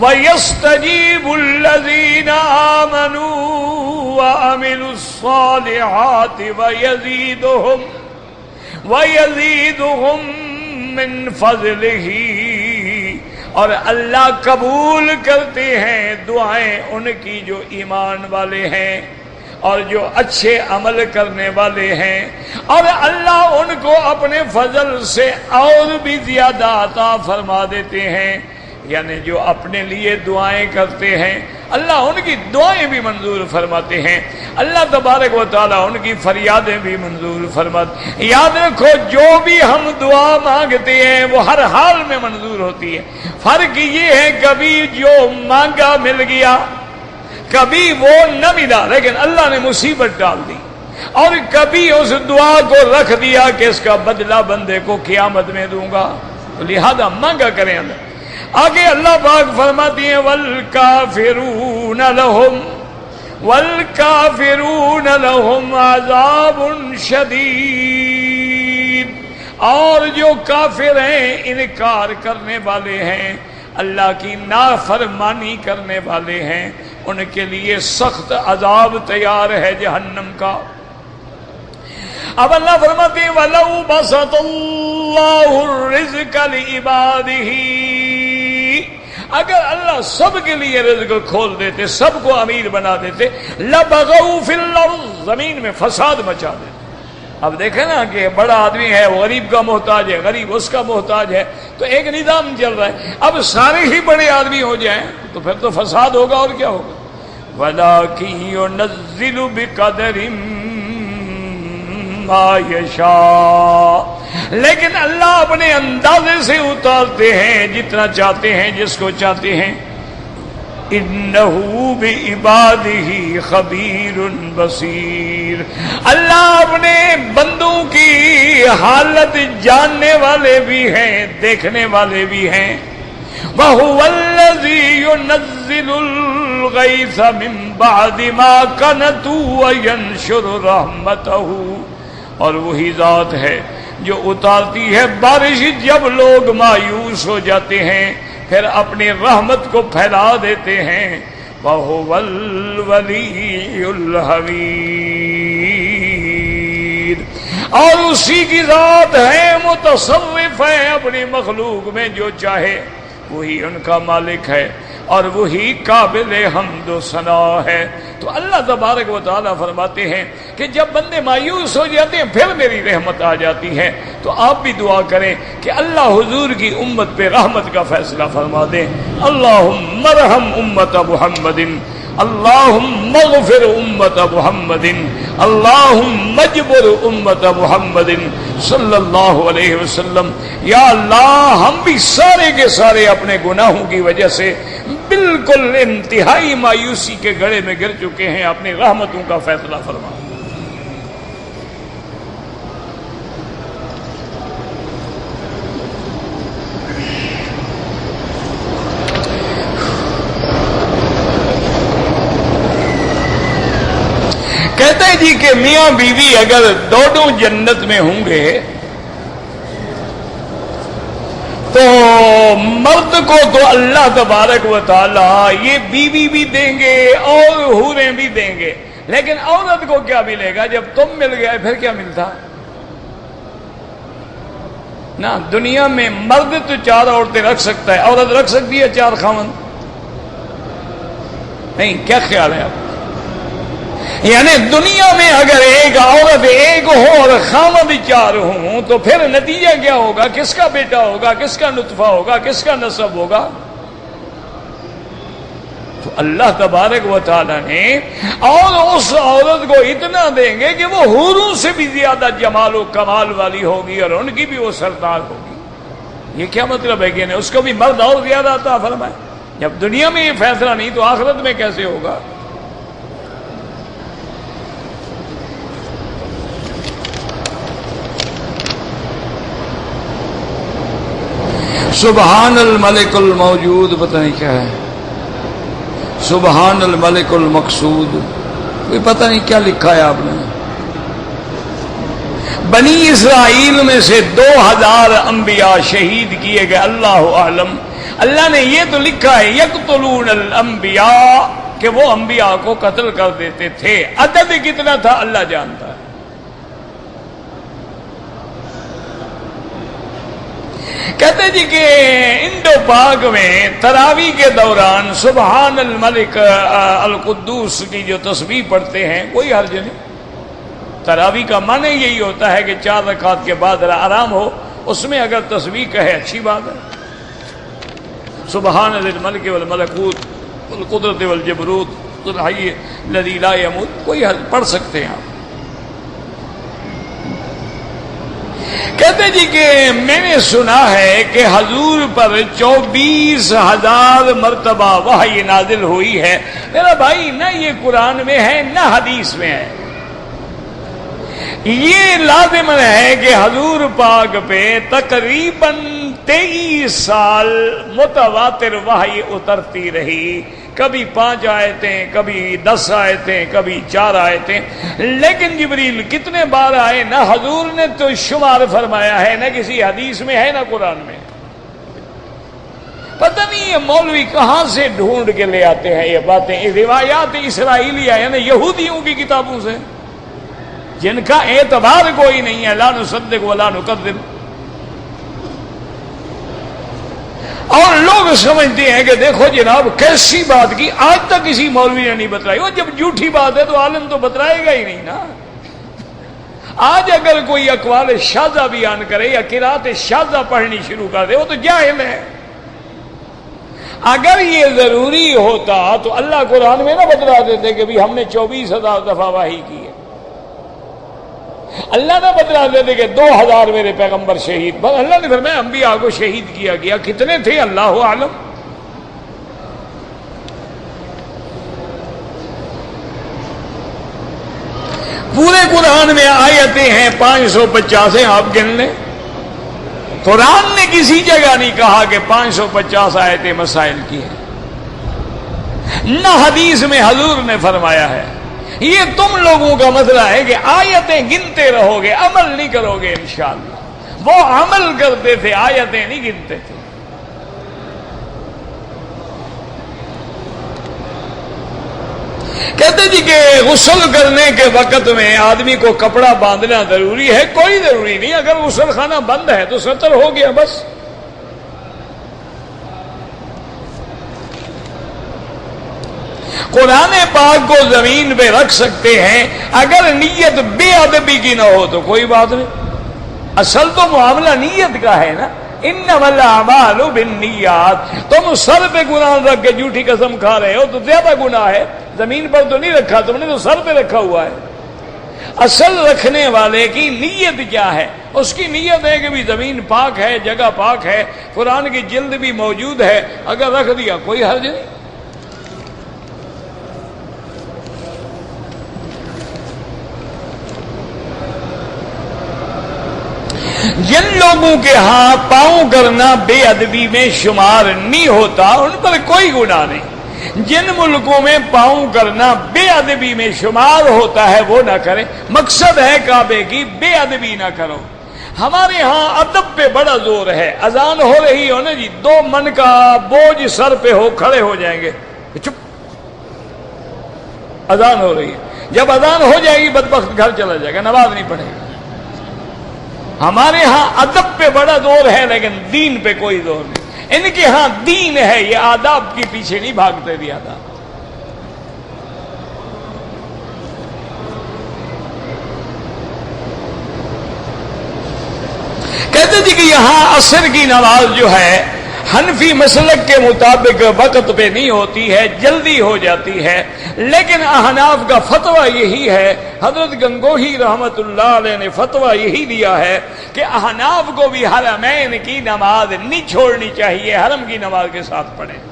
وَيَسْتَجِيبُ الَّذِينَ آمَنُوا وَعَمِلُوا الصَّالِحَاتِ وَيَزِيدُهُم مِّن فَضْلِهِ، اور اللہ قبول کرتے ہیں دعائیں ان کی جو ایمان والے ہیں اور جو اچھے عمل کرنے والے ہیں، اور اللہ ان کو اپنے فضل سے اور بھی زیادہ عطا فرما دیتے ہیں۔ یعنی جو اپنے لیے دعائیں کرتے ہیں اللہ ان کی دعائیں بھی منظور فرماتے ہیں، اللہ تبارک و تعالیٰ ان کی فریادیں بھی منظور فرماتے۔ یاد رکھو جو بھی ہم دعا مانگتے ہیں وہ ہر حال میں منظور ہوتی ہے، فرق یہ ہے کبھی جو مانگا مل گیا، کبھی وہ نہ ملا لیکن اللہ نے مصیبت ڈال دی، اور کبھی اس دعا کو رکھ دیا کہ اس کا بدلہ بندے کو قیامت میں دوں گا، لہذا مانگا کریں۔ آگے اللہ پاک فرماتی ہیں والکافرون لہم عذاب شدید، اور جو کافر ہیں انکار کرنے والے ہیں، اللہ کی نافرمانی کرنے والے ہیں، ان کے لیے سخت عذاب تیار ہے جہنم کا۔ اب اللہ فرماتے ہیں وَلَوْ بَسَطَ اللَّهُ الرِّزْقَ لِعِبَادِهِ، اگر اللہ سب کے لیے رزق کھول دیتے، سب کو امیر بنا دیتے، لَبَغَوْا فِي الْأَرْضِ، زمین میں فساد مچا دیتے۔ اب دیکھیں نا کہ بڑا آدمی ہے وہ غریب کا محتاج ہے، غریب اس کا محتاج ہے، تو ایک نظام چل رہا ہے، اب سارے ہی بڑے آدمی ہو جائیں تو پھر تو فساد ہوگا اور کیا ہوگا۔ وَلَٰكِن يُنَزِّلُ بِقَدَرٍ مَا يَشَاءُ، لیکن اللہ اپنے اندازے سے اتارتے ہیں جتنا چاہتے ہیں، جس کو چاہتے ہیں۔ انہو بعبادہ خبیر بصیر، اللہ اپنے بندوں کی حالت جاننے والے بھی ہیں، دیکھنے والے بھی ہیں۔ وَهُوَ الَّذِي يُنَزِّلُ الْغَيْثَ مِن بَعْدِ مَا قَنَطُوا وَيَنشُرُ رَحْمَتَهُ، اور وہی ذات ہے جو اتارتی ہے بارش جب لوگ مایوس ہو جاتے ہیں، پھر اپنی رحمت کو پھیلا دیتے ہیں۔ وَهُوَ الْوَلِيُّ الْحَمِيدُ، اور اسی کی ذات ہے، متصرف ہے اپنی مخلوق میں جو چاہے، وہی ان کا مالک ہے۔ اور وہی قابل حمد و ثنا ہے۔ تو اللہ تبارک و تعالیٰ فرماتے ہیں کہ جب بندے مایوس ہو جاتے ہیں پھر میری رحمت آ جاتی ہے۔ تو آپ بھی دعا کریں کہ اللہ حضور کی امت پہ رحمت کا فیصلہ فرما دے۔ اللہم ارحم امت محمد، اللہم اغفر امت محمد، اللہم اجبر امت محمد صلی اللہ علیہ وسلم۔ یا اللہ ہم بھی سارے کے سارے اپنے گناہوں کی وجہ سے بالکل انتہائی مایوسی کے گڑھے میں گر چکے ہیں، اپنی رحمتوں کا فیصلہ فرما۔ کہتے ہیں جی کہ میاں بیوی اگر دونوں جنت میں ہوں گے تو مرد کو تو اللہ تبارک و تعالی یہ بیوی بھی دیں گے اور حوریں بھی دیں گے، لیکن عورت کو کیا ملے گا؟ جب تم مل گئے پھر کیا ملتا؟ نا دنیا میں مرد تو 4 عورتیں رکھ سکتا ہے، عورت رکھ سکتی ہے 4 خاوند؟ نہیں، کیا خیال ہے آپ؟ یعنی دنیا میں اگر ایک عورت ایک ہو اور خاوند 4 ہوں تو پھر نتیجہ کیا ہوگا؟ کس کا بیٹا ہوگا، کس کا نطفہ ہوگا، کس کا نسب ہوگا؟ تو اللہ تبارک و تعالی نے اور اس عورت کو اتنا دیں گے کہ وہ حوروں سے بھی زیادہ جمال و کمال والی ہوگی اور ان کی بھی وہ سردار ہوگی۔ یہ کیا مطلب ہے کہ اس کو بھی مرد اور زیادہ عطا فرمائے؟ جب دنیا میں یہ فیصلہ نہیں تو آخرت میں کیسے ہوگا؟ سبحان الملک الموجود، پتہ نہیں کیا ہے، سبحان الملک المقصود، کوئی پتہ نہیں کیا لکھا ہے آپ نے۔ بنی اسرائیل میں سے 2000 انبیاء شہید کیے گئے، اللہ اعلم۔ اللہ نے یہ تو لکھا ہے یقتلون الانبیاء کہ وہ انبیاء کو قتل کر دیتے تھے، عدد کتنا تھا اللہ جانتا ہے۔ کہتے جی کہ انڈو پاک میں تراویح کے دوران سبحان الملک القدوس کی جو تسبیح پڑھتے ہیں کوئی حرج نہیں۔ تراویح کا معنی یہی ہوتا ہے کہ 4 رکعت کے بعد آرام ہو، اس میں اگر تسبیح کہے اچھی بات ہے۔ سبحان الملک والملکوت والقدرت والجبروت الحی الذی لا یموت، کوئی حرج، پڑھ سکتے ہیں آپ۔ کہتے جی کہ میں نے سنا ہے کہ حضور پر 24,000 مرتبہ وحی نازل ہوئی ہے۔ میرا بھائی نہ یہ قرآن میں ہے نہ حدیث میں ہے۔ یہ لازم ہے کہ حضور پاک پہ تقریباً 23 سال متواتر وحی اترتی رہی، کبھی 5 آیتیں، کبھی 10 آیتیں، کبھی 4 آیتیں، لیکن جبریل کتنے بار آئے نہ حضور نے تو شمار فرمایا ہے، نہ کسی حدیث میں ہے، نہ قرآن میں۔ پتہ نہیں یہ مولوی کہاں سے ڈھونڈ کے لے آتے ہیں یہ باتیں، روایات اسرائیلیہ یعنی یہودیوں کی کتابوں سے، جن کا اعتبار کوئی نہیں ہے، لا نصدق ولا نکذب۔ اور لوگ سمجھتے ہیں کہ دیکھو جناب کیسی بات کی، آج تک کسی مولوی نے نہیں بتلائی۔ وہ جب جھوٹی بات ہے تو عالم تو بتلائے گا ہی نہیں نا۔ آج اگر کوئی اقوال شاذہ بیان کرے یا قرات شاذہ پڑھنی شروع کر دے وہ تو جاہل ہے۔ اگر یہ ضروری ہوتا تو اللہ قرآن میں نہ بتلا دیتے کہ بھی ہم نے 24,000 دفعہ وحی کی ہے۔ اللہ نہ بتلا دیتے کہ 2000 میرے پیغمبر شہید، بس اللہ نے فرمایا انبیاء کو شہید کیا گیا۔ کتنے تھے اللہ عالم۔ پورے قرآن میں آیتیں ہیں 550 ہیں، آپ گن لیں۔ قرآن نے کسی جگہ نہیں کہا کہ 550 آیتیں مسائل کی ہیں، نہ حدیث میں حضور نے فرمایا ہے۔ یہ تم لوگوں کا مسئلہ ہے کہ آیتیں گنتے رہو گے، عمل نہیں کرو گے انشاءاللہ۔ وہ عمل کرتے تھے، آیتیں نہیں گنتے تھے۔ کہتے جی کہ غسل کرنے کے وقت میں آدمی کو کپڑا باندھنا ضروری ہے؟ کوئی ضروری نہیں، اگر غسل خانہ بند ہے تو ستر ہو گیا بس۔ قرآن پاک کو زمین پہ رکھ سکتے ہیں، اگر نیت بے ادبی کی نہ ہو تو کوئی بات نہیں۔ اصل تو معاملہ نیت کا ہے نا، انما الاعمال بالنیات۔ تم سر پہ قرآن رکھ کے جھوٹی قسم کھا رہے ہو تو زیادہ گناہ ہے، زمین پر تو نہیں رکھا تم نے، تو سر پہ رکھا ہوا ہے۔ اصل رکھنے والے کی نیت کیا ہے؟ اس کی نیت ہے کہ بھی زمین پاک ہے، جگہ پاک ہے، قرآن کی جلد بھی موجود ہے، اگر رکھ دیا کوئی حرج نہیں۔ جن لوگوں کے ہاں پاؤں کرنا بے ادبی میں شمار نہیں ہوتا ان پر کوئی گناہ نہیں۔ جن ملکوں میں پاؤں کرنا بے ادبی میں شمار ہوتا ہے وہ نہ کریں۔ مقصد ہے کعبے کی بے ادبی نہ کرو۔ ہمارے ہاں ادب پہ بڑا زور ہے۔ اذان ہو رہی ہو نا جی، 2 من کا بوجھ سر پہ ہو کھڑے ہو جائیں گے، چپ، اذان ہو رہی ہے، جب اذان ہو جائے گی بدبخت گھر چلا جائے گا، نماز نہیں پڑھے گا۔ ہمارے ہاں ادب پہ بڑا زور ہے لیکن دین پہ کوئی زور نہیں۔ ان کے ہاں دین ہے، یہ آداب کے پیچھے نہیں بھاگتے بھی آداب۔ کہتے جی کہ یہاں عصر کی نماز جو ہے حنفی مسلک کے مطابق وقت پہ نہیں ہوتی ہے، جلدی ہو جاتی ہے، لیکن احناف کا فتویٰ یہی ہے، حضرت گنگوہی رحمت اللہ علیہ نے فتویٰ یہی دیا ہے کہ احناف کو بھی حرمین کی نماز نہیں چھوڑنی چاہیے، حرم کی نماز کے ساتھ پڑھیں۔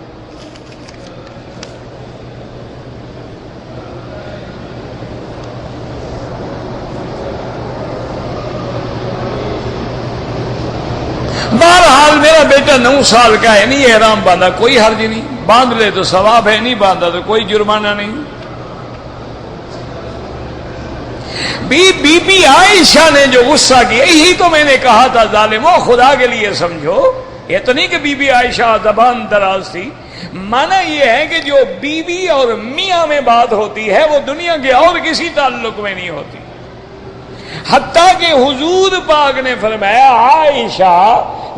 بہرحال میرا بیٹا 9 سال کا ہے، نہیں احرام باندھا، کوئی حرج نہیں، باندھ لے تو ثواب ہے، نہیں باندھا تو کوئی جرمانہ نہیں۔ بی بی عائشہ نے جو غصہ کیا، یہی تو میں نے کہا تھا ظالمو خدا کے لیے سمجھو، یہ تو نہیں کہ بی بی عائشہ زبان دراز تھی، معنی یہ ہے کہ جو بیوی اور میاں میں بات ہوتی ہے وہ دنیا کے اور کسی تعلق میں نہیں ہوتی۔ حتیٰ کہ حضور پاک نے فرمایا عائشہ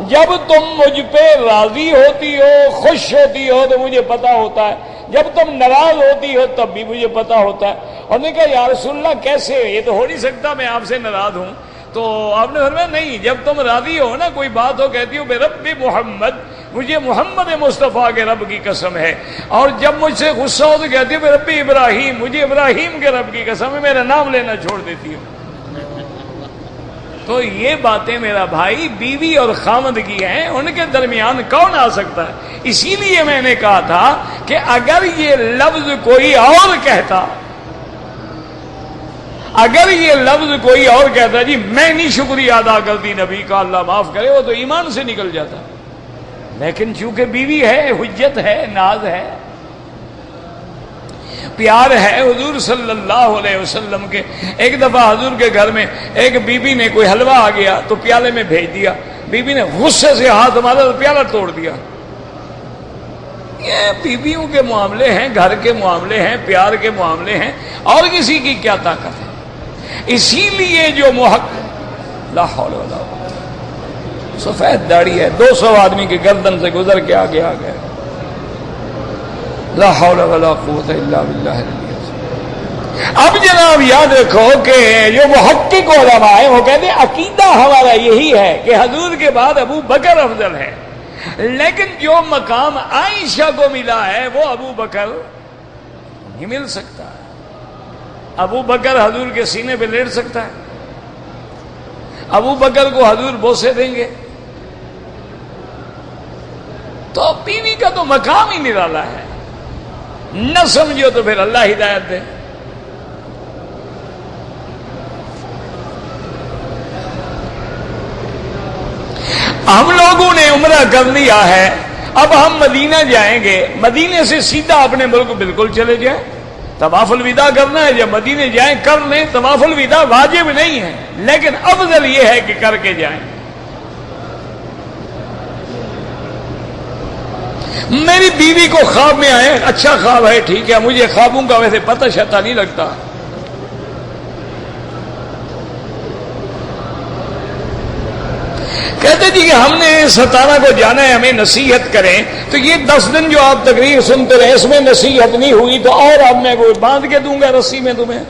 جب تم مجھ پہ راضی ہوتی ہو، خوش ہوتی ہو تو مجھے پتا ہوتا ہے، جب تم ناراض ہوتی ہو تب بھی مجھے پتا ہوتا ہے۔ اور نے کہا یا رسول اللہ کیسے، یہ تو ہو نہیں سکتا میں آپ سے ناراض ہوں۔ تو آپ نے فرمایا نہیں، جب تم راضی ہو نا، کوئی بات ہو، کہتی ہو بے رب محمد، مجھے محمد مصطفیٰ کے رب کی قسم ہے، اور جب مجھ سے غصہ ہو تو کہتی ہو بے رب ابراہیم، مجھے ابراہیم کے رب کی قسم ہے، میرا نام لینا چھوڑ دیتی ہو۔ تو یہ باتیں میرا بھائی بیوی اور خامد کی ہیں، ان کے درمیان کون آ سکتا ہے؟ اسی لیے میں نے کہا تھا کہ اگر یہ لفظ کوئی اور کہتا، اگر یہ لفظ کوئی اور کہتا جی میں نہیں شکریہ ادا کرتی نبی کا، اللہ معاف کرے، وہ تو ایمان سے نکل جاتا، لیکن چونکہ بیوی ہے، حجت ہے، ناز ہے، پیار ہے حضور صلی اللہ علیہ وسلم کے۔ ایک دفعہ حضور کے گھر میں ایک بی بی نے کوئی حلوہ آ گیا تو پیالے میں بھیج دیا، بی بی نے غصے سے ہاتھ مارا تو پیالہ توڑ دیا۔ یہ بیویوں کے معاملے ہیں، گھر کے معاملے ہیں، پیار کے معاملے ہیں، اور کسی کی کیا طاقت ہے؟ اسی لیے جو لا حول ولا قوت، سفید داڑھی ہے، 200 آدمی کے گردن سے گزر کے آگے آ گئے، لا حول ولا قوت الا باللہ۔ اب جناب یاد رکھو کہ جو محقق علماء ہیں وہ کہتے ہیں عقیدہ ہمارا یہی ہے کہ حضور کے بعد ابو بکر افضل ہے، لیکن جو مقام عائشہ کو ملا ہے وہ ابو بکر نہیں مل سکتا ہے۔ ابو بکر حضور کے سینے پہ لیٹ سکتا ہے؟ ابو بکر کو حضور بوسے دیں گے؟ تو بیوی کا تو مقام ہی نرالا ہے، نہ سمجھو تو پھر اللہ ہدایت دے۔ ہم لوگوں نے عمرہ کر لیا ہے، اب ہم مدینہ جائیں گے، مدینے سے سیدھا اپنے ملک بالکل چلے جائیں، طواف الوداع کرنا ہے، جب مدینے جائیں کر لیں، طواف الوداع واجب نہیں ہے لیکن افضل یہ ہے کہ کر کے جائیں۔ میری بیوی کو خواب میں آئے، اچھا خواب ہے، ٹھیک ہے، مجھے خوابوں کا ویسے پتہ شتہ نہیں لگتا، کہتے جی کہ ہم نے 17 کو جانا ہے، ہمیں نصیحت کریں، تو یہ 10 دن جو آپ تقریر سنتے رہے اس میں نصیحت نہیں ہوئی تو اور اب میں کوئی باندھ کے دوں گا رسی میں تمہیں؟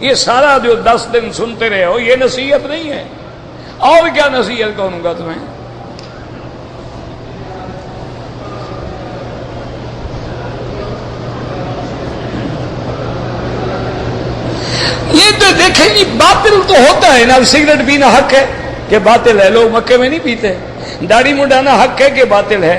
یہ سارا جو 10 دن سنتے رہے ہو یہ نصیحت نہیں ہے، اور کیا نصیحت کروں گا تمہیں؟ یہ تو دیکھیں جی باطل تو ہوتا ہے نا، سگریٹ پینا حق ہے کہ باطل ہے، لوگ مکے میں نہیں پیتے، داڑھی مڈانا حق ہے کہ باطل ہے،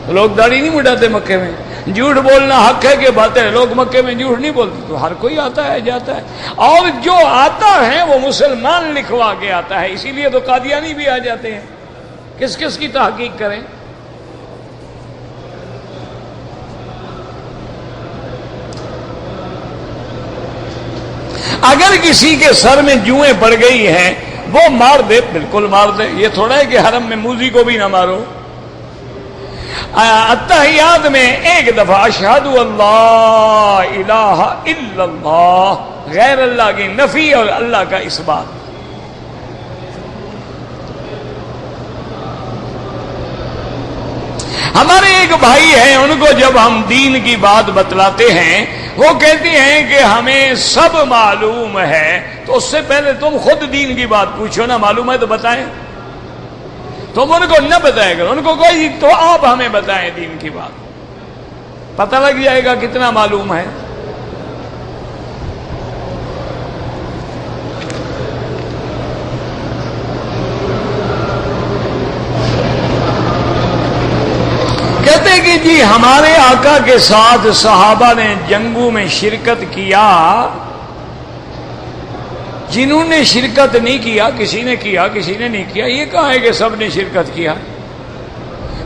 لوگ داڑھی نہیں مڈاتے مکے میں، جھوٹ بولنا حق ہے کہ باطل ہے، لوگ مکے میں جھوٹ نہیں بولتے، تو ہر کوئی آتا ہے جاتا ہے، اور جو آتا ہے وہ مسلمان لکھوا کے آتا ہے، اسی لیے تو قادیانی بھی آ جاتے ہیں، کس کس کی تحقیق کریں؟ اگر کسی کے سر میں جوئیں پڑ گئی ہیں وہ مار دے، بالکل مار دے، یہ تھوڑا ہے کہ حرم میں موذی کو بھی نہ مارو۔ اتحیات میں ایک دفعہ اشہد اللہ الہ الا اللہ، غیر اللہ کی نفی اور اللہ کا اثبات۔ ہمارے ایک بھائی ہیں، ان کو جب ہم دین کی بات بتلاتے ہیں وہ کہتے ہیں کہ ہمیں سب معلوم ہے، تو اس سے پہلے تم خود دین کی بات پوچھو نا، معلوم ہے تو بتائیں، تم ان کو نہ بتائے گا، ان کو کوئی تو آپ ہمیں بتائیں دین کی بات، پتہ لگ جائے گا کتنا معلوم ہے۔ کہتے کہ جی ہمارے آقا کے ساتھ صحابہ نے جنگوں میں شرکت کیا، جنہوں نے شرکت نہیں کیا، کسی نے کیا کسی نے نہیں کیا، یہ کہاں ہے کہ سب نے شرکت کیا؟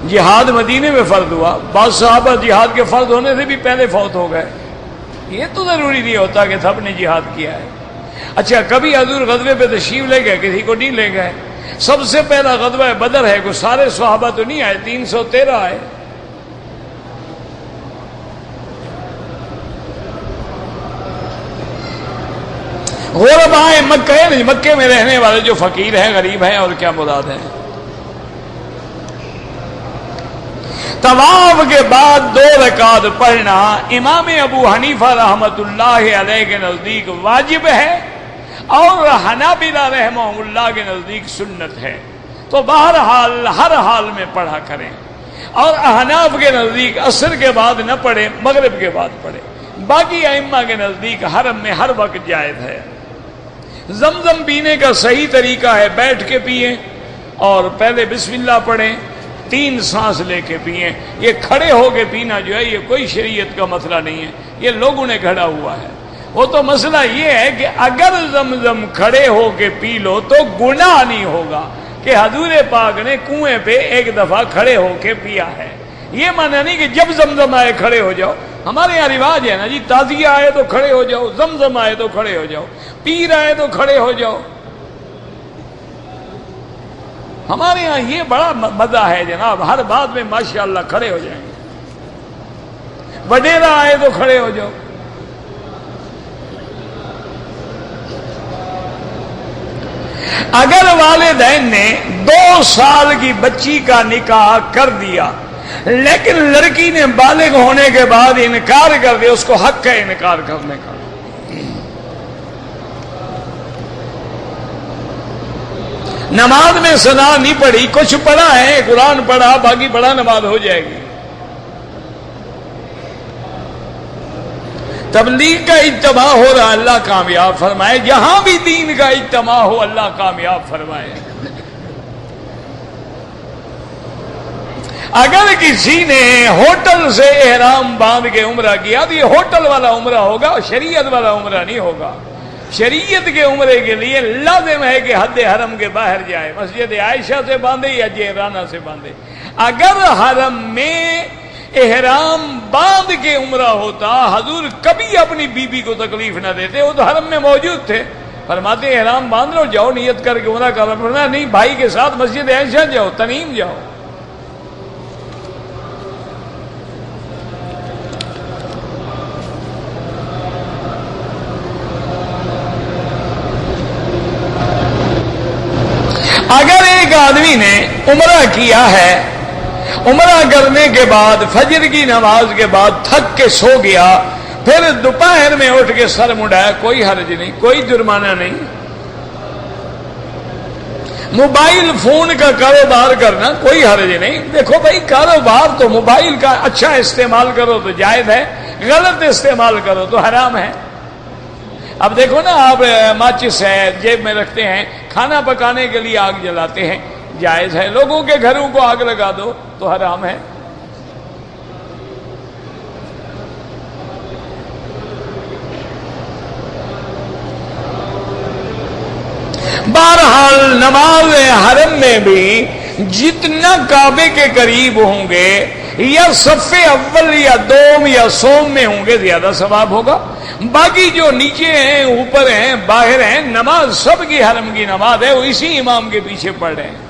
جہاد مدینے میں فرض ہوا، بعض صحابہ جہاد کے فرض ہونے سے بھی پہلے فوت ہو گئے، یہ تو ضروری نہیں ہوتا کہ سب نے جہاد کیا ہے۔ اچھا کبھی حضور غزوے پہ تشریف لے گئے، کسی کو نہیں لے گئے، سب سے پہلا غزوہ بدر ہے، کوئی سارے صحابہ تو نہیں آئے، 313 آئے۔ غربائے مکہ ہے، مکے میں رہنے والے جو فقیر ہیں غریب ہیں، اور کیا مراد ہے؟ طواف کے بعد 2 رکعت پڑھنا امام ابو حنیفہ رحمۃ اللہ علیہ کے نزدیک واجب ہے، اور حنابلہ رحمہ اللہ کے نزدیک سنت ہے، تو بہرحال ہر حال میں پڑھا کریں، اور احناف کے نزدیک عصر کے بعد نہ پڑھیں، مغرب کے بعد پڑھیں، باقی ائمہ کے نزدیک حرم میں ہر وقت جائز ہے۔ زمزم پینے کا صحیح طریقہ ہے بیٹھ کے پئیں، اور پہلے بسم اللہ پڑھیں، 3 سانس لے کے پئیں، یہ کھڑے ہو کے پینا جو ہے یہ کوئی شریعت کا مسئلہ نہیں ہے، یہ لوگوں نے گھڑا ہوا ہے۔ وہ تو مسئلہ یہ ہے کہ اگر زمزم کھڑے ہو کے پی لو تو گناہ نہیں ہوگا کہ حضور پاک نے کنویں پہ ایک دفعہ کھڑے ہو کے پیا ہے، یہ معنی نہیں کہ جب زمزم آئے کھڑے ہو جاؤ۔ ہمارے یہاں رواج ہے نا جی، تازیہ آئے تو کھڑے ہو جاؤ، زمزم آئے تو کھڑے ہو جاؤ، پیر آئے تو کھڑے ہو جاؤ۔ ہمارے ہاں یہ بڑا مزہ ہے جناب، ہر بات میں ماشاءاللہ کھڑے ہو جائیں گے، وڈیرا آئے تو کھڑے ہو جاؤ۔ اگر والدین نے 2 سال کی بچی کا نکاح کر دیا لیکن لڑکی نے بالغ ہونے کے بعد انکار کر دیا، اس کو حق ہے انکار کرنے کا۔ نماز میں ثنا نہیں پڑھی، کچھ پڑھا ہے، قرآن پڑھا، باقی پڑھا، نماز ہو جائے گی۔ تبلیغ کا اجتماع ہو رہا، اللہ کامیاب فرمائے، جہاں بھی دین کا اجتماع ہو اللہ کامیاب فرمائے۔ اگر کسی نے ہوٹل سے احرام باندھ کے عمرہ کیا تو یہ ہوٹل والا عمرہ ہوگا، شریعت والا عمرہ نہیں ہوگا۔ شریعت کے عمرے کے لیے لازم ہے کہ حد حرم کے باہر جائے، مسجد عائشہ سے باندھے یا جیرانہ سے باندھے۔ اگر حرم میں احرام باندھ کے عمرہ ہوتا، حضور کبھی اپنی بیوی کو تکلیف نہ دیتے، وہ تو حرم میں موجود تھے، فرماتے احرام باندھ لو، جاؤ نیت کر کے عمرہ کرنا، نہیں بھائی کے ساتھ مسجد عائشہ جاؤ، تنعیم جاؤ۔ اگر ایک آدمی نے عمرہ کیا ہے، عمرہ کرنے کے بعد فجر کی نماز کے بعد تھک کے سو گیا، پھر دوپہر میں اٹھ کے سر مڑایا، کوئی حرج نہیں، کوئی جرمانہ نہیں۔ موبائل فون کا کاروبار کرنا کوئی حرج نہیں، دیکھو بھائی کاروبار تو موبائل کا اچھا استعمال کرو تو جائز ہے، غلط استعمال کرو تو حرام ہے۔ اب دیکھو نا، آپ ماچس ہے جیب میں رکھتے ہیں، کھانا پکانے کے لیے آگ جلاتے ہیں، جائز ہے، لوگوں کے گھروں کو آگ لگا دو تو حرام ہے۔ بہرحال نماز حرم میں بھی جتنا کعبے کے قریب ہوں گے، یا صف اول یا دوم یا سوم میں ہوں گے، زیادہ ثواب ہوگا۔ باقی جو نیچے ہیں، اوپر ہیں، باہر ہیں، نماز سب کی حرم کی نماز ہے، وہ اسی امام کے پیچھے پڑھ رہے ہیں۔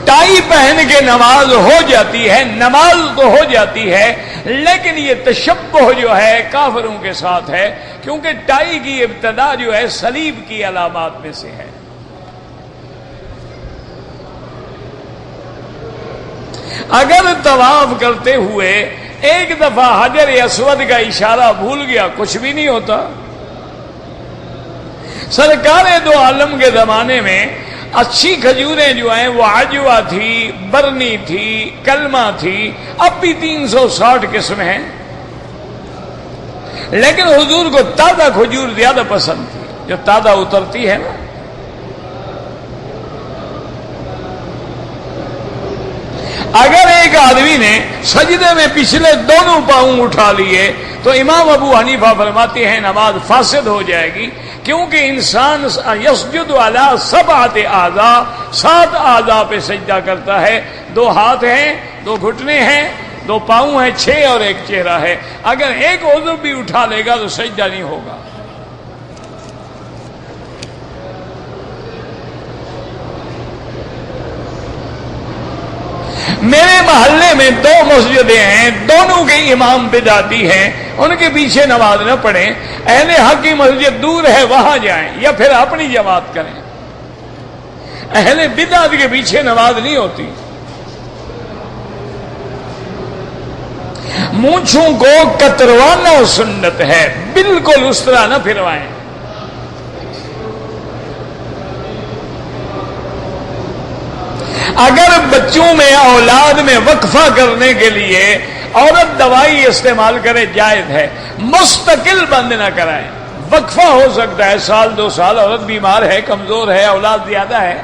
ٹائی پہن کے نماز ہو جاتی ہے، نماز تو ہو جاتی ہے، لیکن یہ تشبہ جو ہے کافروں کے ساتھ ہے، کیونکہ ٹائی کی ابتدا جو ہے صلیب کی علامات میں سے ہے۔ اگر طواف کرتے ہوئے ایک دفعہ حجر اسود کا اشارہ بھول گیا، کچھ بھی نہیں ہوتا۔ سرکار دو عالم کے زمانے میں اچھی کھجوریں جو ہیں وہ عجوا تھی، برنی تھی، کلمہ تھی، اب بھی 360 قسم ہیں، لیکن حضور کو تازہ کھجور زیادہ پسند تھی، جو تازہ اترتی ہے نا۔ اگر ایک آدمی نے سجدے میں پچھلے دونوں پاؤں اٹھا لیے تو امام ابو حنیفہ فرماتے ہیں نماز فاسد ہو جائے گی، کیونکہ انسان یسجد علی 7 اعضاء، 7 اعضاء پہ سجدہ کرتا ہے، 2 ہاتھ ہیں، 2 گھٹنے ہیں، 2 پاؤں ہیں، 6 اور 1 چہرہ ہے۔ اگر ایک عضو بھی اٹھا لے گا تو سجدہ نہیں ہوگا۔ میرے محلے میں 2 مسجدیں ہیں، دونوں کے امام بدعتی ہیں، ان کے پیچھے نماز نہ پڑھیں۔ اہل حق کی مسجد دور ہے، وہاں جائیں یا پھر اپنی جماعت کریں۔ اہل بدعت کے پیچھے نماز نہیں ہوتی۔ مونچھوں کو کتروانا سنت ہے، بالکل اس طرح نہ پھروائیں۔ اگر بچوں میں، اولاد میں وقفہ کرنے کے لیے عورت دوائی استعمال کرے، جائز ہے، مستقل بند نہ کرائیں۔ وقفہ ہو سکتا ہے 1 سال 2 سال، عورت بیمار ہے، کمزور ہے، اولاد زیادہ ہے،